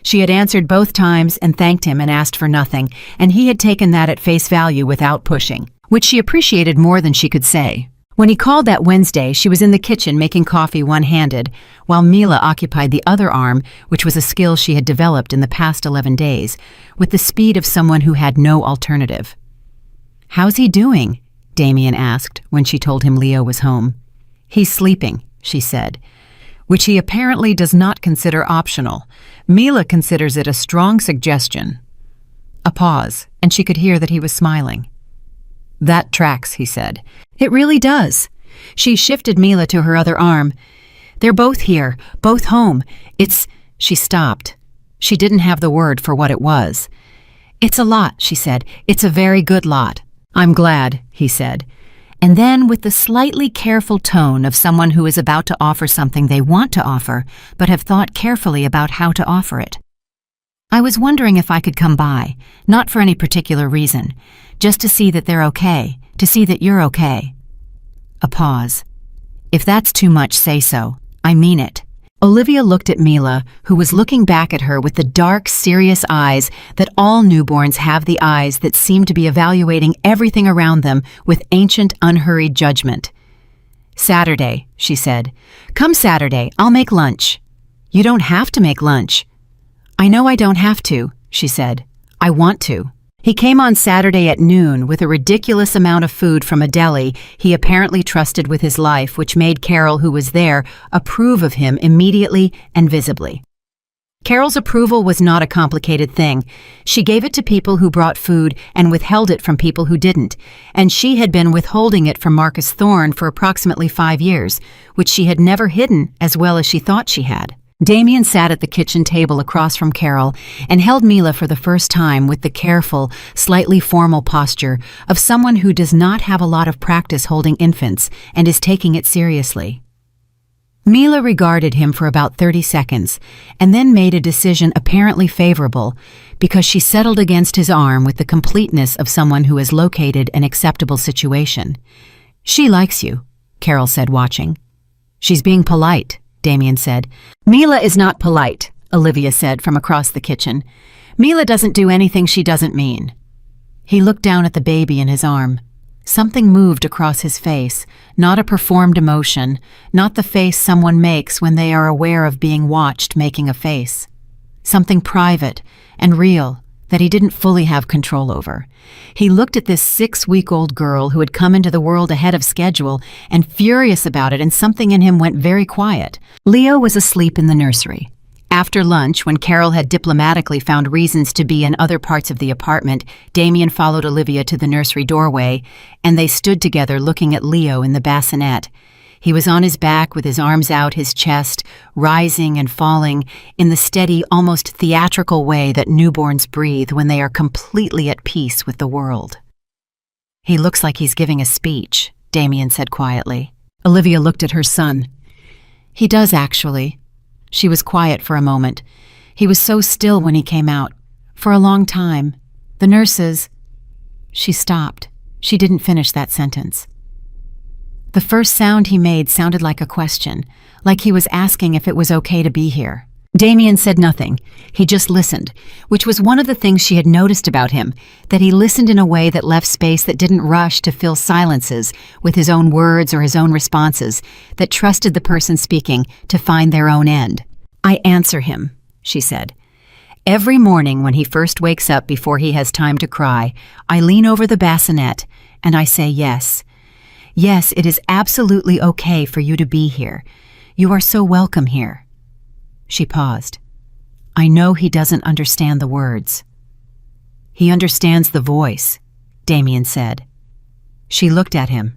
She had answered both times and thanked him and asked for nothing, and he had taken that at face value without pushing, which she appreciated more than she could say. When he called that Wednesday, she was in the kitchen making coffee one-handed, while Mila occupied the other arm, which was a skill she had developed in the past 11 days, with the speed of someone who had no alternative. "How's he doing?" Damien asked when she told him Leo was home. "He's sleeping," she said, which he apparently does not consider optional. Mila considers it a strong suggestion. A pause, and she could hear that he was smiling. "That tracks," he said. "It really does." She shifted Mila to her other arm. "They're both here, both home. She stopped. She didn't have the word for what it was. "It's a lot," she said. "It's a very good lot." "I'm glad," he said. And then, with the slightly careful tone of someone who is about to offer something they want to offer, but have thought carefully about how to offer it. "I was wondering if I could come by, not for any particular reason, just to see that they're okay, to see that you're okay." A pause. "If that's too much, say so. I mean it." Olivia looked at Mila, who was looking back at her with the dark, serious eyes that all newborns have, the eyes that seem to be evaluating everything around them with ancient, unhurried judgment. "Saturday," she said. "Come Saturday, I'll make lunch." "You don't have to make lunch." "I know I don't have to," she said. "I want to." He came on Saturday at noon with a ridiculous amount of food from a deli he apparently trusted with his life, which made Carol, who was there, approve of him immediately and visibly. Carol's approval was not a complicated thing. She gave it to people who brought food and withheld it from people who didn't, and she had been withholding it from Marcus Thorne for approximately 5 years, which she had never hidden as well as she thought she had. Damien sat at the kitchen table across from Carol and held Mila for the first time with the careful, slightly formal posture of someone who does not have a lot of practice holding infants and is taking it seriously. Mila regarded him for about 30 seconds and then made a decision apparently favorable because she settled against his arm with the completeness of someone who has located an acceptable situation. "She likes you," Carol said, watching. "She's being polite," Damien said. "Mila is not polite," Olivia said from across the kitchen. "Mila doesn't do anything she doesn't mean." He looked down at the baby in his arm. Something moved across his face, not a performed emotion, not the face someone makes when they are aware of being watched making a face. Something private and real that he didn't fully have control over. He looked at this 6-week-old girl who had come into the world ahead of schedule and furious about it, and something in him went very quiet. Leo was asleep in the nursery. After lunch, when Carol had diplomatically found reasons to be in other parts of the apartment, Damien followed Olivia to the nursery doorway, and they stood together looking at Leo in the bassinet. He was on his back with his arms out his chest, rising and falling in the steady, almost theatrical way that newborns breathe when they are completely at peace with the world. "He looks like he's giving a speech," Damien said quietly. Olivia looked at her son. "He does, actually." She was quiet for a moment. He was so still when he came out. For a long time. The nurses... She stopped. She didn't finish that sentence. The first sound he made sounded like a question, like he was asking if it was okay to be here. Damien said nothing. He just listened, which was one of the things she had noticed about him, that he listened in a way that left space, that didn't rush to fill silences with his own words or his own responses, that trusted the person speaking to find their own end. "I answer him," she said. "Every morning when he first wakes up before he has time to cry, I lean over the bassinet and I say yes. Yes, it is absolutely okay for you to be here. You are so welcome here." She paused. "I know he doesn't understand the words." "He understands the voice," Damien said. She looked at him.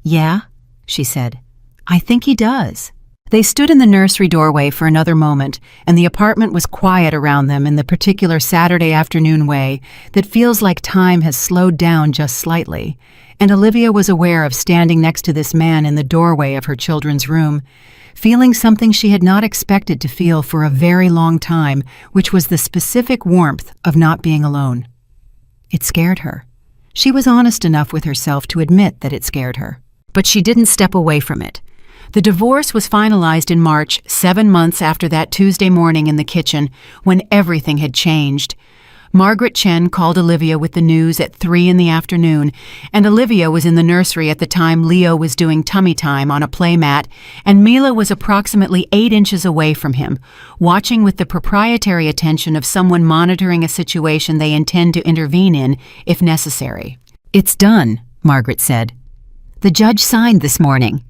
"Yeah," she said. "I think he does." They stood in the nursery doorway for another moment, and the apartment was quiet around them in the particular Saturday afternoon way that feels like time has slowed down just slightly, and Olivia was aware of standing next to this man in the doorway of her children's room, feeling something she had not expected to feel for a very long time, which was the specific warmth of not being alone. It scared her. She was honest enough with herself to admit that it scared her. But she didn't step away from it. The divorce was finalized in March, 7 months after that Tuesday morning in the kitchen when everything had changed. Margaret Chen called Olivia with the news at 3 in the afternoon, and Olivia was in the nursery at the time Leo was doing tummy time on a play mat, and Mila was approximately 8 inches away from him, watching with the proprietary attention of someone monitoring a situation they intend to intervene in if necessary. "It's done," Margaret said. "The judge signed this morning."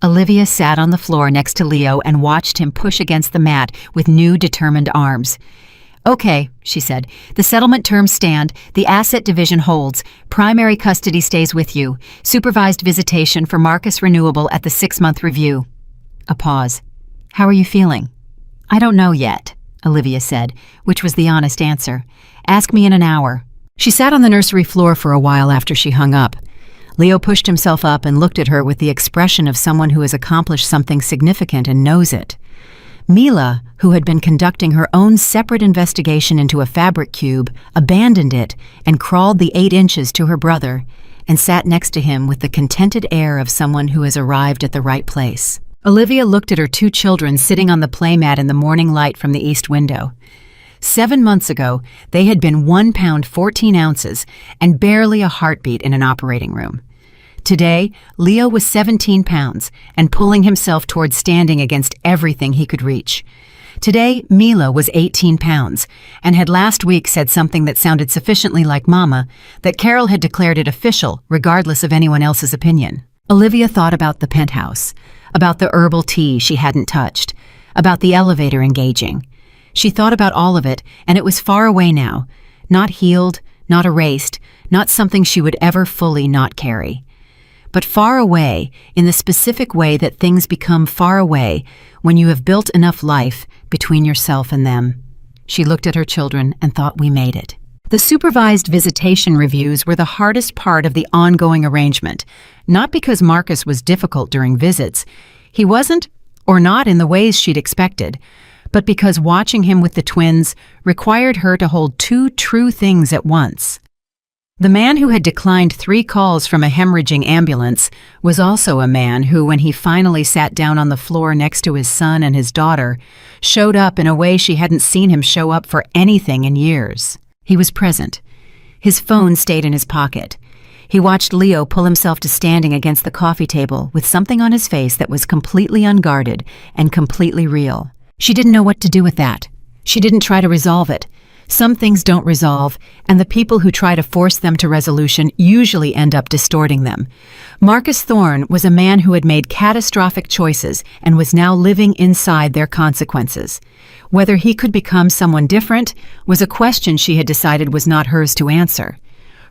Olivia sat on the floor next to Leo and watched him push against the mat with new determined arms. "Okay," she said. "The settlement terms stand. The asset division holds. Primary custody stays with you. Supervised visitation for Marcus Renewable at the 6-month review." A pause. "How are you feeling?" "I don't know yet," Olivia said, which was the honest answer. "Ask me in an hour." She sat on the nursery floor for a while after she hung up. Leo pushed himself up and looked at her with the expression of someone who has accomplished something significant and knows it. Mila, who had been conducting her own separate investigation into a fabric cube, abandoned it and crawled the 8 inches to her brother and sat next to him with the contented air of someone who has arrived at the right place. Olivia looked at her 2 children sitting on the playmat in the morning light from the east window. 7 months ago, they had been 1 pound 14 ounces and barely a heartbeat in an operating room. Today, Leo was 17 pounds and pulling himself toward standing against everything he could reach. Today, Mila was 18 pounds and had last week said something that sounded sufficiently like Mama that Carol had declared it official, regardless of anyone else's opinion. Olivia thought about the penthouse, about the herbal tea she hadn't touched, about the elevator engaging. She thought about all of it, and it was far away now, not healed, not erased, not something she would ever fully not carry. But far away, in the specific way that things become far away when you have built enough life between yourself and them. She looked at her children and thought, we made it. The supervised visitation reviews were the hardest part of the ongoing arrangement, not because Marcus was difficult during visits. He wasn't, or not in the ways she'd expected, but because watching him with the twins required her to hold 2 true things at once. The man who had declined 3 calls from a hemorrhaging ambulance was also a man who, when he finally sat down on the floor next to his son and his daughter, showed up in a way she hadn't seen him show up for anything in years. He was present. His phone stayed in his pocket. He watched Leo pull himself to standing against the coffee table with something on his face that was completely unguarded and completely real. She didn't know what to do with that. She didn't try to resolve it. Some things don't resolve, and the people who try to force them to resolution usually end up distorting them. Marcus Thorne was a man who had made catastrophic choices and was now living inside their consequences. Whether he could become someone different was a question she had decided was not hers to answer.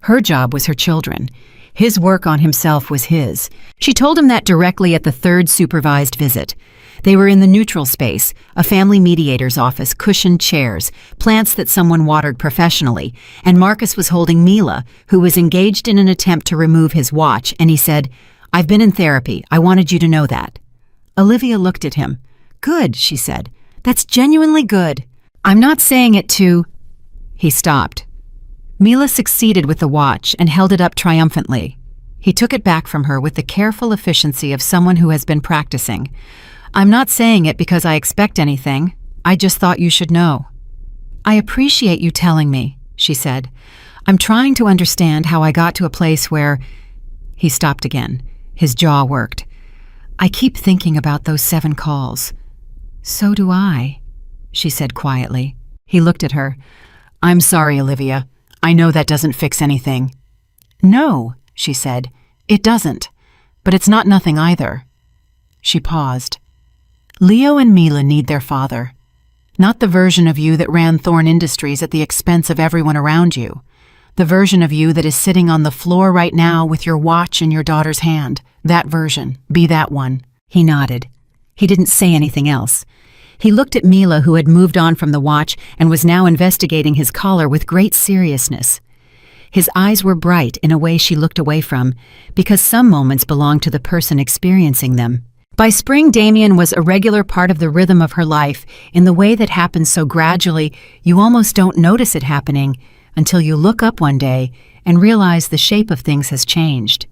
Her job was her children. His work on himself was his. She told him that directly at the third supervised visit. They were in the neutral space, a family mediator's office, cushioned chairs, plants that someone watered professionally, and Marcus was holding Mila, who was engaged in an attempt to remove his watch, and he said, "I've been in therapy. I wanted you to know that." Olivia looked at him. "Good," she said. "That's genuinely good. I'm not saying it to—" He stopped. Mila succeeded with the watch and held it up triumphantly. He took it back from her with the careful efficiency of someone who has been practicing. "I'm not saying it because I expect anything. I just thought you should know." "I appreciate you telling me," she said. "I'm trying to understand how I got to a place where—" He stopped again. His jaw worked. "I keep thinking about those 7 calls." "So do I," she said quietly. He looked at her. "I'm sorry, Olivia. I know that doesn't fix anything." "No," she said. "It doesn't. But it's not nothing either." She paused. "Leo and Mila need their father. Not the version of you that ran Thorne Industries at the expense of everyone around you. The version of you that is sitting on the floor right now with your watch in your daughter's hand. That version. Be that one." He nodded. He didn't say anything else. He looked at Mila, who had moved on from the watch and was now investigating his collar with great seriousness. His eyes were bright in a way she looked away from, because some moments belong to the person experiencing them. By spring, Damien was a regular part of the rhythm of her life in the way that happens so gradually you almost don't notice it happening until you look up one day and realize the shape of things has changed.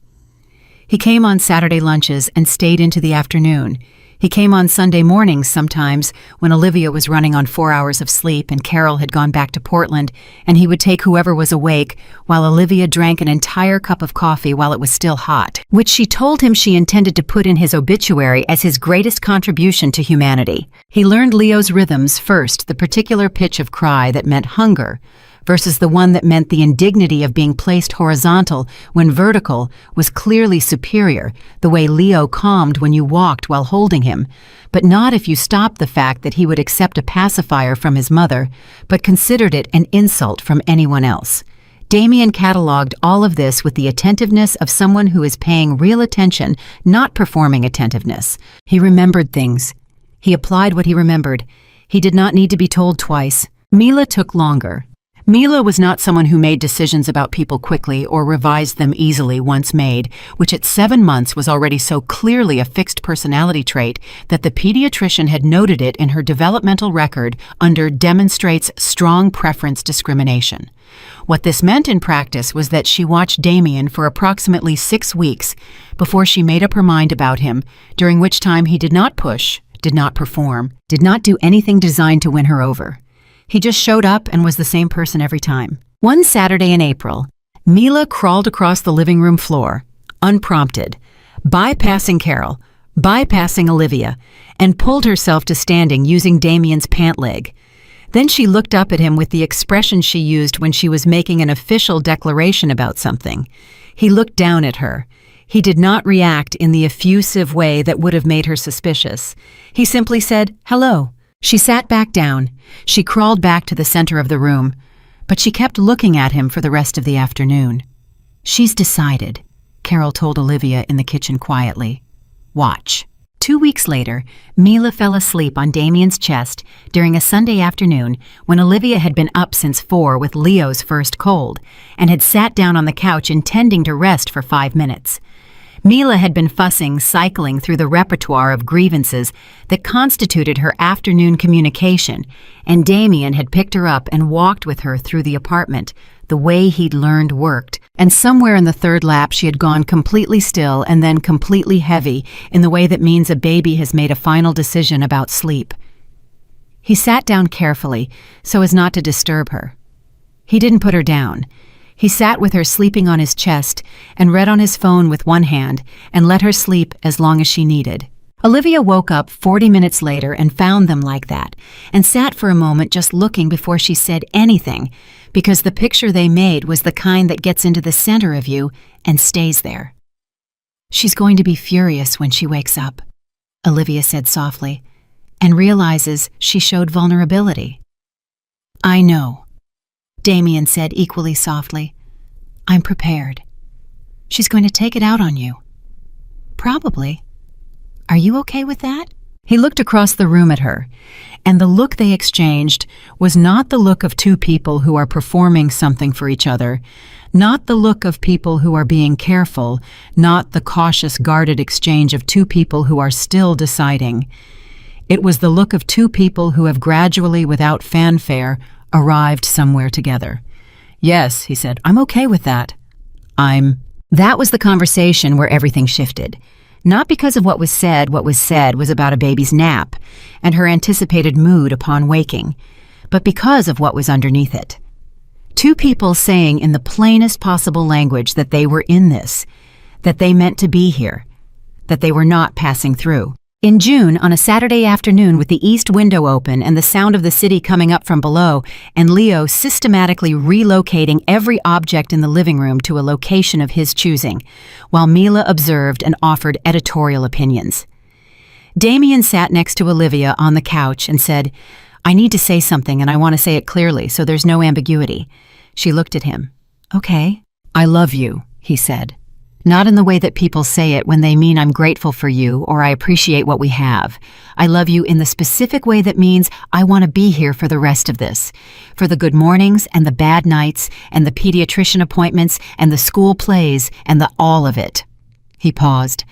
He came on Saturday lunches and stayed into the afternoon. He came on Sunday mornings sometimes when Olivia was running on 4 hours of sleep and Carol had gone back to Portland, and he would take whoever was awake while Olivia drank an entire cup of coffee while it was still hot, which she told him she intended to put in his obituary as his greatest contribution to humanity. He learned Leo's rhythms first, the particular pitch of cry that meant hunger, versus the one that meant the indignity of being placed horizontal when vertical was clearly superior, the way Leo calmed when you walked while holding him, but not if you stopped the fact that he would accept a pacifier from his mother, but considered it an insult from anyone else. Damien cataloged all of this with the attentiveness of someone who is paying real attention, not performing attentiveness. He remembered things. He applied what he remembered. He did not need to be told twice. Mila took longer. Mila was not someone who made decisions about people quickly or revised them easily once made, which at 7 months was already so clearly a fixed personality trait that the pediatrician had noted it in her developmental record under demonstrates strong preference discrimination. What this meant in practice was that she watched Damien for approximately 6 weeks before she made up her mind about him, during which time he did not push, did not perform, did not do anything designed to win her over. He just showed up and was the same person every time. One Saturday in April, Mila crawled across the living room floor, unprompted, bypassing Carol, bypassing Olivia, and pulled herself to standing using Damien's pant leg. Then she looked up at him with the expression she used when she was making an official declaration about something. He looked down at her. He did not react in the effusive way that would have made her suspicious. He simply said, "Hello." She sat back down. She crawled back to the center of the room, but she kept looking at him for the rest of the afternoon. "She's decided," Carol told Olivia in the kitchen quietly. "Watch." 2 weeks later, Mila fell asleep on Damien's chest during a Sunday afternoon when Olivia had been up since 4 with Leo's first cold and had sat down on the couch intending to rest for 5 minutes. Mila had been fussing, cycling through the repertoire of grievances that constituted her afternoon communication, and Damien had picked her up and walked with her through the apartment, the way he'd learned worked, and somewhere in the third lap she had gone completely still and then completely heavy in the way that means a baby has made a final decision about sleep. He sat down carefully so as not to disturb her. He didn't put her down. He sat with her sleeping on his chest and read on his phone with one hand and let her sleep as long as she needed. Olivia woke up 40 minutes later and found them like that, and sat for a moment just looking before she said anything, because the picture they made was the kind that gets into the center of you and stays there. "She's going to be furious when she wakes up," Olivia said softly, and realizes she showed vulnerability. "I know," Damien said equally softly. "I'm prepared." She's going to take it out on you. Probably. Are you okay with that? He looked across the room at her, and the look they exchanged was not the look of two people who are performing something for each other, not the look of people who are being careful, not the cautious, guarded exchange of two people who are still deciding. It was the look of two people who have gradually, without fanfare, arrived somewhere together. Yes, he said, I'm okay with that. That was the conversation where everything shifted. Not because of what was said was about a baby's nap and her anticipated mood upon waking, but because of what was underneath it. Two people saying in the plainest possible language that they were in this, that they meant to be here, that they were not passing through. In June, on a Saturday afternoon with the east window open and the sound of the city coming up from below, and Leo systematically relocating every object in the living room to a location of his choosing, while Mila observed and offered editorial opinions. Damien sat next to Olivia on the couch and said, I need to say something and I want to say it clearly so there's no ambiguity. She looked at him. Okay. I love you, he said. Not in the way that people say it when they mean I'm grateful for you or I appreciate what we have. I love you in the specific way that means I want to be here for the rest of this. For the good mornings and the bad nights and the pediatrician appointments and the school plays and the all of it. He paused.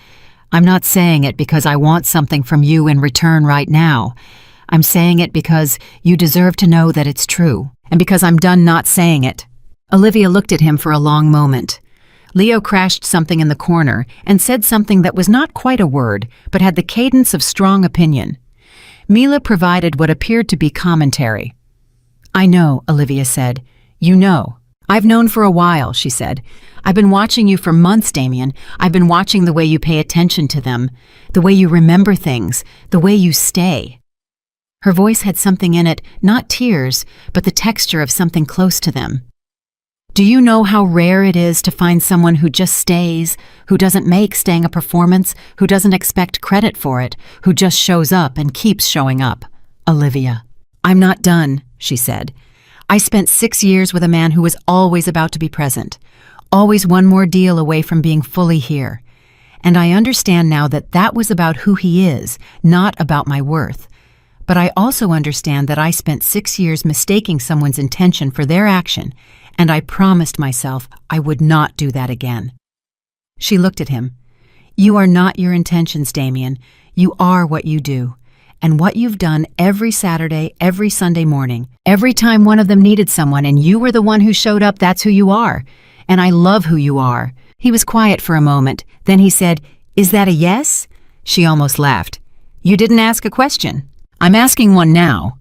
I'm not saying it because I want something from you in return right now. I'm saying it because you deserve to know that it's true, and because I'm done not saying it. Olivia looked at him for a long moment. Leo crashed something in the corner and said something that was not quite a word, but had the cadence of strong opinion. Mila provided what appeared to be commentary. I know, Olivia said. You know. I've known for a while, she said. I've been watching you for months, Damien. I've been watching the way you pay attention to them, the way you remember things, the way you stay. Her voice had something in it, not tears, but the texture of something close to them. Do you know how rare it is to find someone who just stays, who doesn't make staying a performance, who doesn't expect credit for it, who just shows up and keeps showing up? Olivia. I'm not done, she said. I spent 6 years with a man who was always about to be present, always one more deal away from being fully here. And I understand now that that was about who he is, not about my worth. But I also understand that I spent 6 years mistaking someone's intention for their action, and I promised myself I would not do that again. She looked at him. You are not your intentions, Damien. You are what you do. And what you've done every Saturday, every Sunday morning, every time one of them needed someone and you were the one who showed up, that's who you are. And I love who you are. He was quiet for a moment. Then he said, Is that a yes? She almost laughed. You didn't ask a question. I'm asking one now.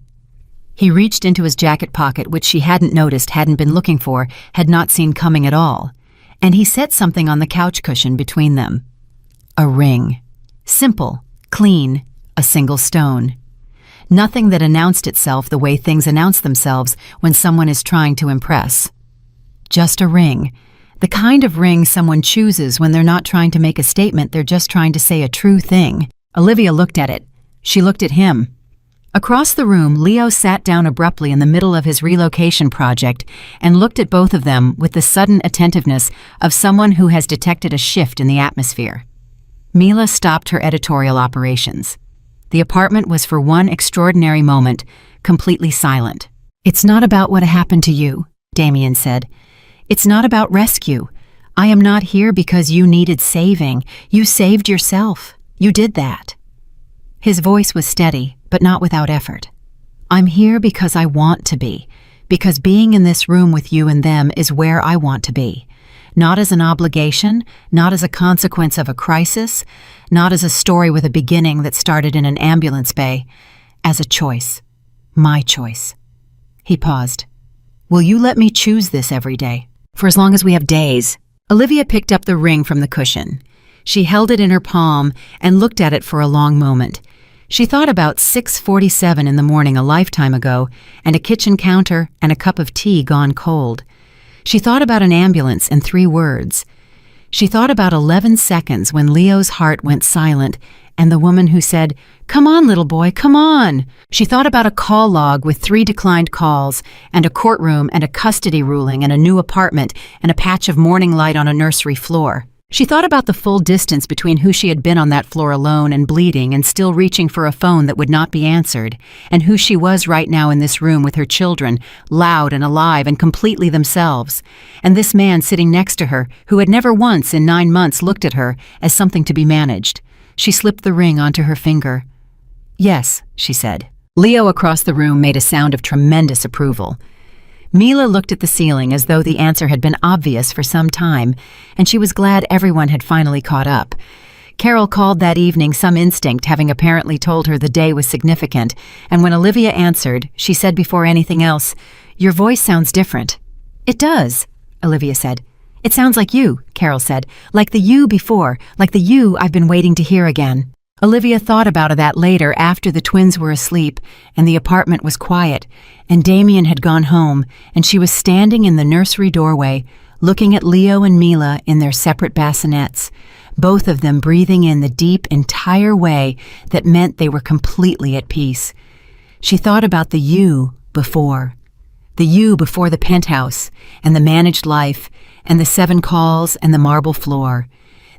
He reached into his jacket pocket, which she hadn't noticed, hadn't been looking for, had not seen coming at all. And he set something on the couch cushion between them. A ring. Simple, clean, a single stone. Nothing that announced itself the way things announce themselves when someone is trying to impress. Just a ring. The kind of ring someone chooses when they're not trying to make a statement, they're just trying to say a true thing. Olivia looked at it. She looked at him. Across the room, Leo sat down abruptly in the middle of his relocation project and looked at both of them with the sudden attentiveness of someone who has detected a shift in the atmosphere. Mila stopped her editorial operations. The apartment was for one extraordinary moment completely silent. It's not about what happened to you, Damien said. It's not about rescue. I am not here because you needed saving. You saved yourself. You did that. His voice was steady, but not without effort. I'm here because I want to be, because being in this room with you and them is where I want to be. Not as an obligation, not as a consequence of a crisis, not as a story with a beginning that started in an ambulance bay, as a choice. My choice. He paused. Will you let me choose this every day? For as long as we have days. Olivia picked up the ring from the cushion. She held it in her palm and looked at it for a long moment. She thought about 6:47 in the morning a lifetime ago, and a kitchen counter and a cup of tea gone cold. She thought about an ambulance and 3 words. She thought about 11 seconds when Leo's heart went silent and the woman who said, "Come on, little boy, come on." She thought about a call log with 3 declined calls and a courtroom and a custody ruling and a new apartment and a patch of morning light on a nursery floor. She thought about the full distance between who she had been on that floor alone and bleeding and still reaching for a phone that would not be answered, and who she was right now in this room with her children, loud and alive and completely themselves, and this man sitting next to her who had never once in 9 months looked at her as something to be managed. She slipped the ring onto her finger. "Yes," she said. Leo across the room made a sound of tremendous approval. Mila looked at the ceiling as though the answer had been obvious for some time, and she was glad everyone had finally caught up. Carol called that evening, some instinct having apparently told her the day was significant, and when Olivia answered, she said before anything else, "Your voice sounds different." "It does," Olivia said. "It sounds like you," Carol said, "like the you before, like the you I've been waiting to hear again." Olivia thought about that later after the twins were asleep and the apartment was quiet and Damien had gone home and she was standing in the nursery doorway looking at Leo and Mila in their separate bassinets, both of them breathing in the deep, entire way that meant they were completely at peace. She thought about the you before the penthouse and the managed life and the 7 calls and the marble floor.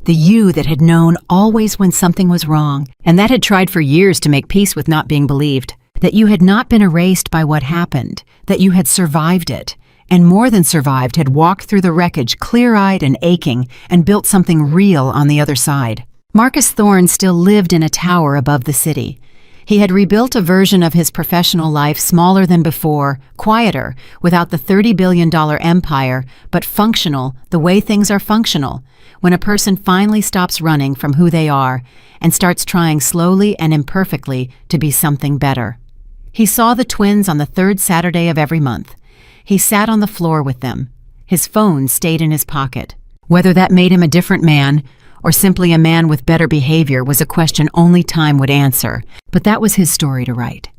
The you that had known always when something was wrong, and that had tried for years to make peace with not being believed, that you had not been erased by what happened, that you had survived it, and more than survived, had walked through the wreckage clear-eyed and aching and built something real on the other side. Marcus Thorne still lived in a tower above the city. He had rebuilt a version of his professional life smaller than before, quieter, without the $30 billion empire, but functional the way things are functional, when a person finally stops running from who they are and starts trying slowly and imperfectly to be something better. He saw the twins on the 3rd Saturday of every month. He sat on the floor with them. His phone stayed in his pocket. Whether that made him a different man or simply a man with better behavior was a question only time would answer, but that was his story to write.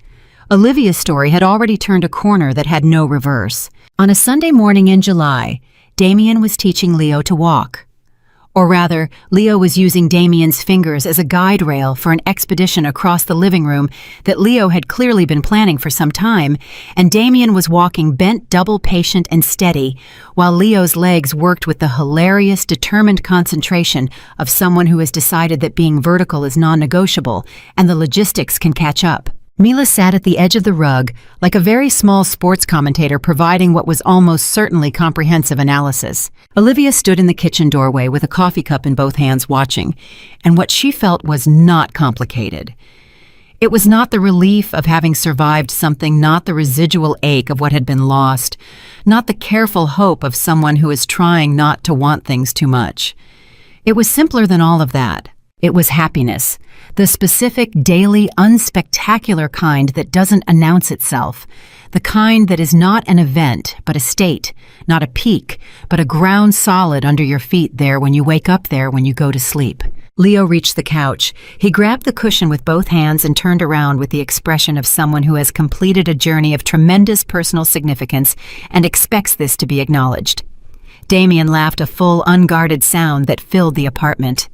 Olivia's story had already turned a corner that had no reverse. On a Sunday morning in July, Damien was teaching Leo to walk. Or rather, Leo was using Damien's fingers as a guide rail for an expedition across the living room that Leo had clearly been planning for some time, and Damien was walking bent double patient and steady, while Leo's legs worked with the hilarious, determined concentration of someone who has decided that being vertical is non-negotiable, and the logistics can catch up. Mila sat at the edge of the rug, like a very small sports commentator providing what was almost certainly comprehensive analysis. Olivia stood in the kitchen doorway with a coffee cup in both hands watching, and what she felt was not complicated. It was not the relief of having survived something, not the residual ache of what had been lost, not the careful hope of someone who is trying not to want things too much. It was simpler than all of that. It was happiness, the specific, daily, unspectacular kind that doesn't announce itself, the kind that is not an event, but a state, not a peak, but a ground solid under your feet there when you wake up, there when you go to sleep. Leo reached the couch. He grabbed the cushion with both hands and turned around with the expression of someone who has completed a journey of tremendous personal significance and expects this to be acknowledged. Damien laughed, a full, unguarded sound that filled the apartment.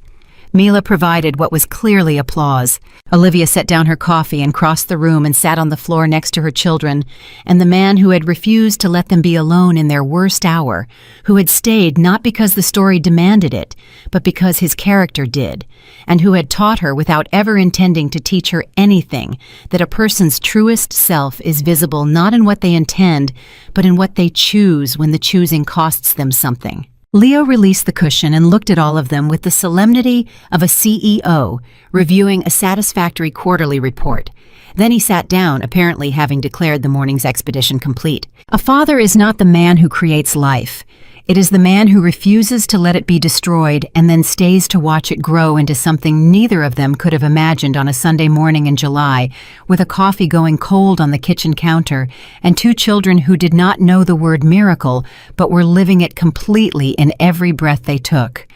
Mila provided what was clearly applause. Olivia set down her coffee and crossed the room and sat on the floor next to her children, and the man who had refused to let them be alone in their worst hour, who had stayed not because the story demanded it, but because his character did, and who had taught her without ever intending to teach her anything, that a person's truest self is visible not in what they intend, but in what they choose when the choosing costs them something. Leo released the cushion and looked at all of them with the solemnity of a CEO reviewing a satisfactory quarterly report. Then he sat down, apparently having declared the morning's expedition complete. A father is not the man who creates life. It is the man who refuses to let it be destroyed and then stays to watch it grow into something neither of them could have imagined on a Sunday morning in July, with a coffee going cold on the kitchen counter and 2 children who did not know the word miracle but were living it completely in every breath they took.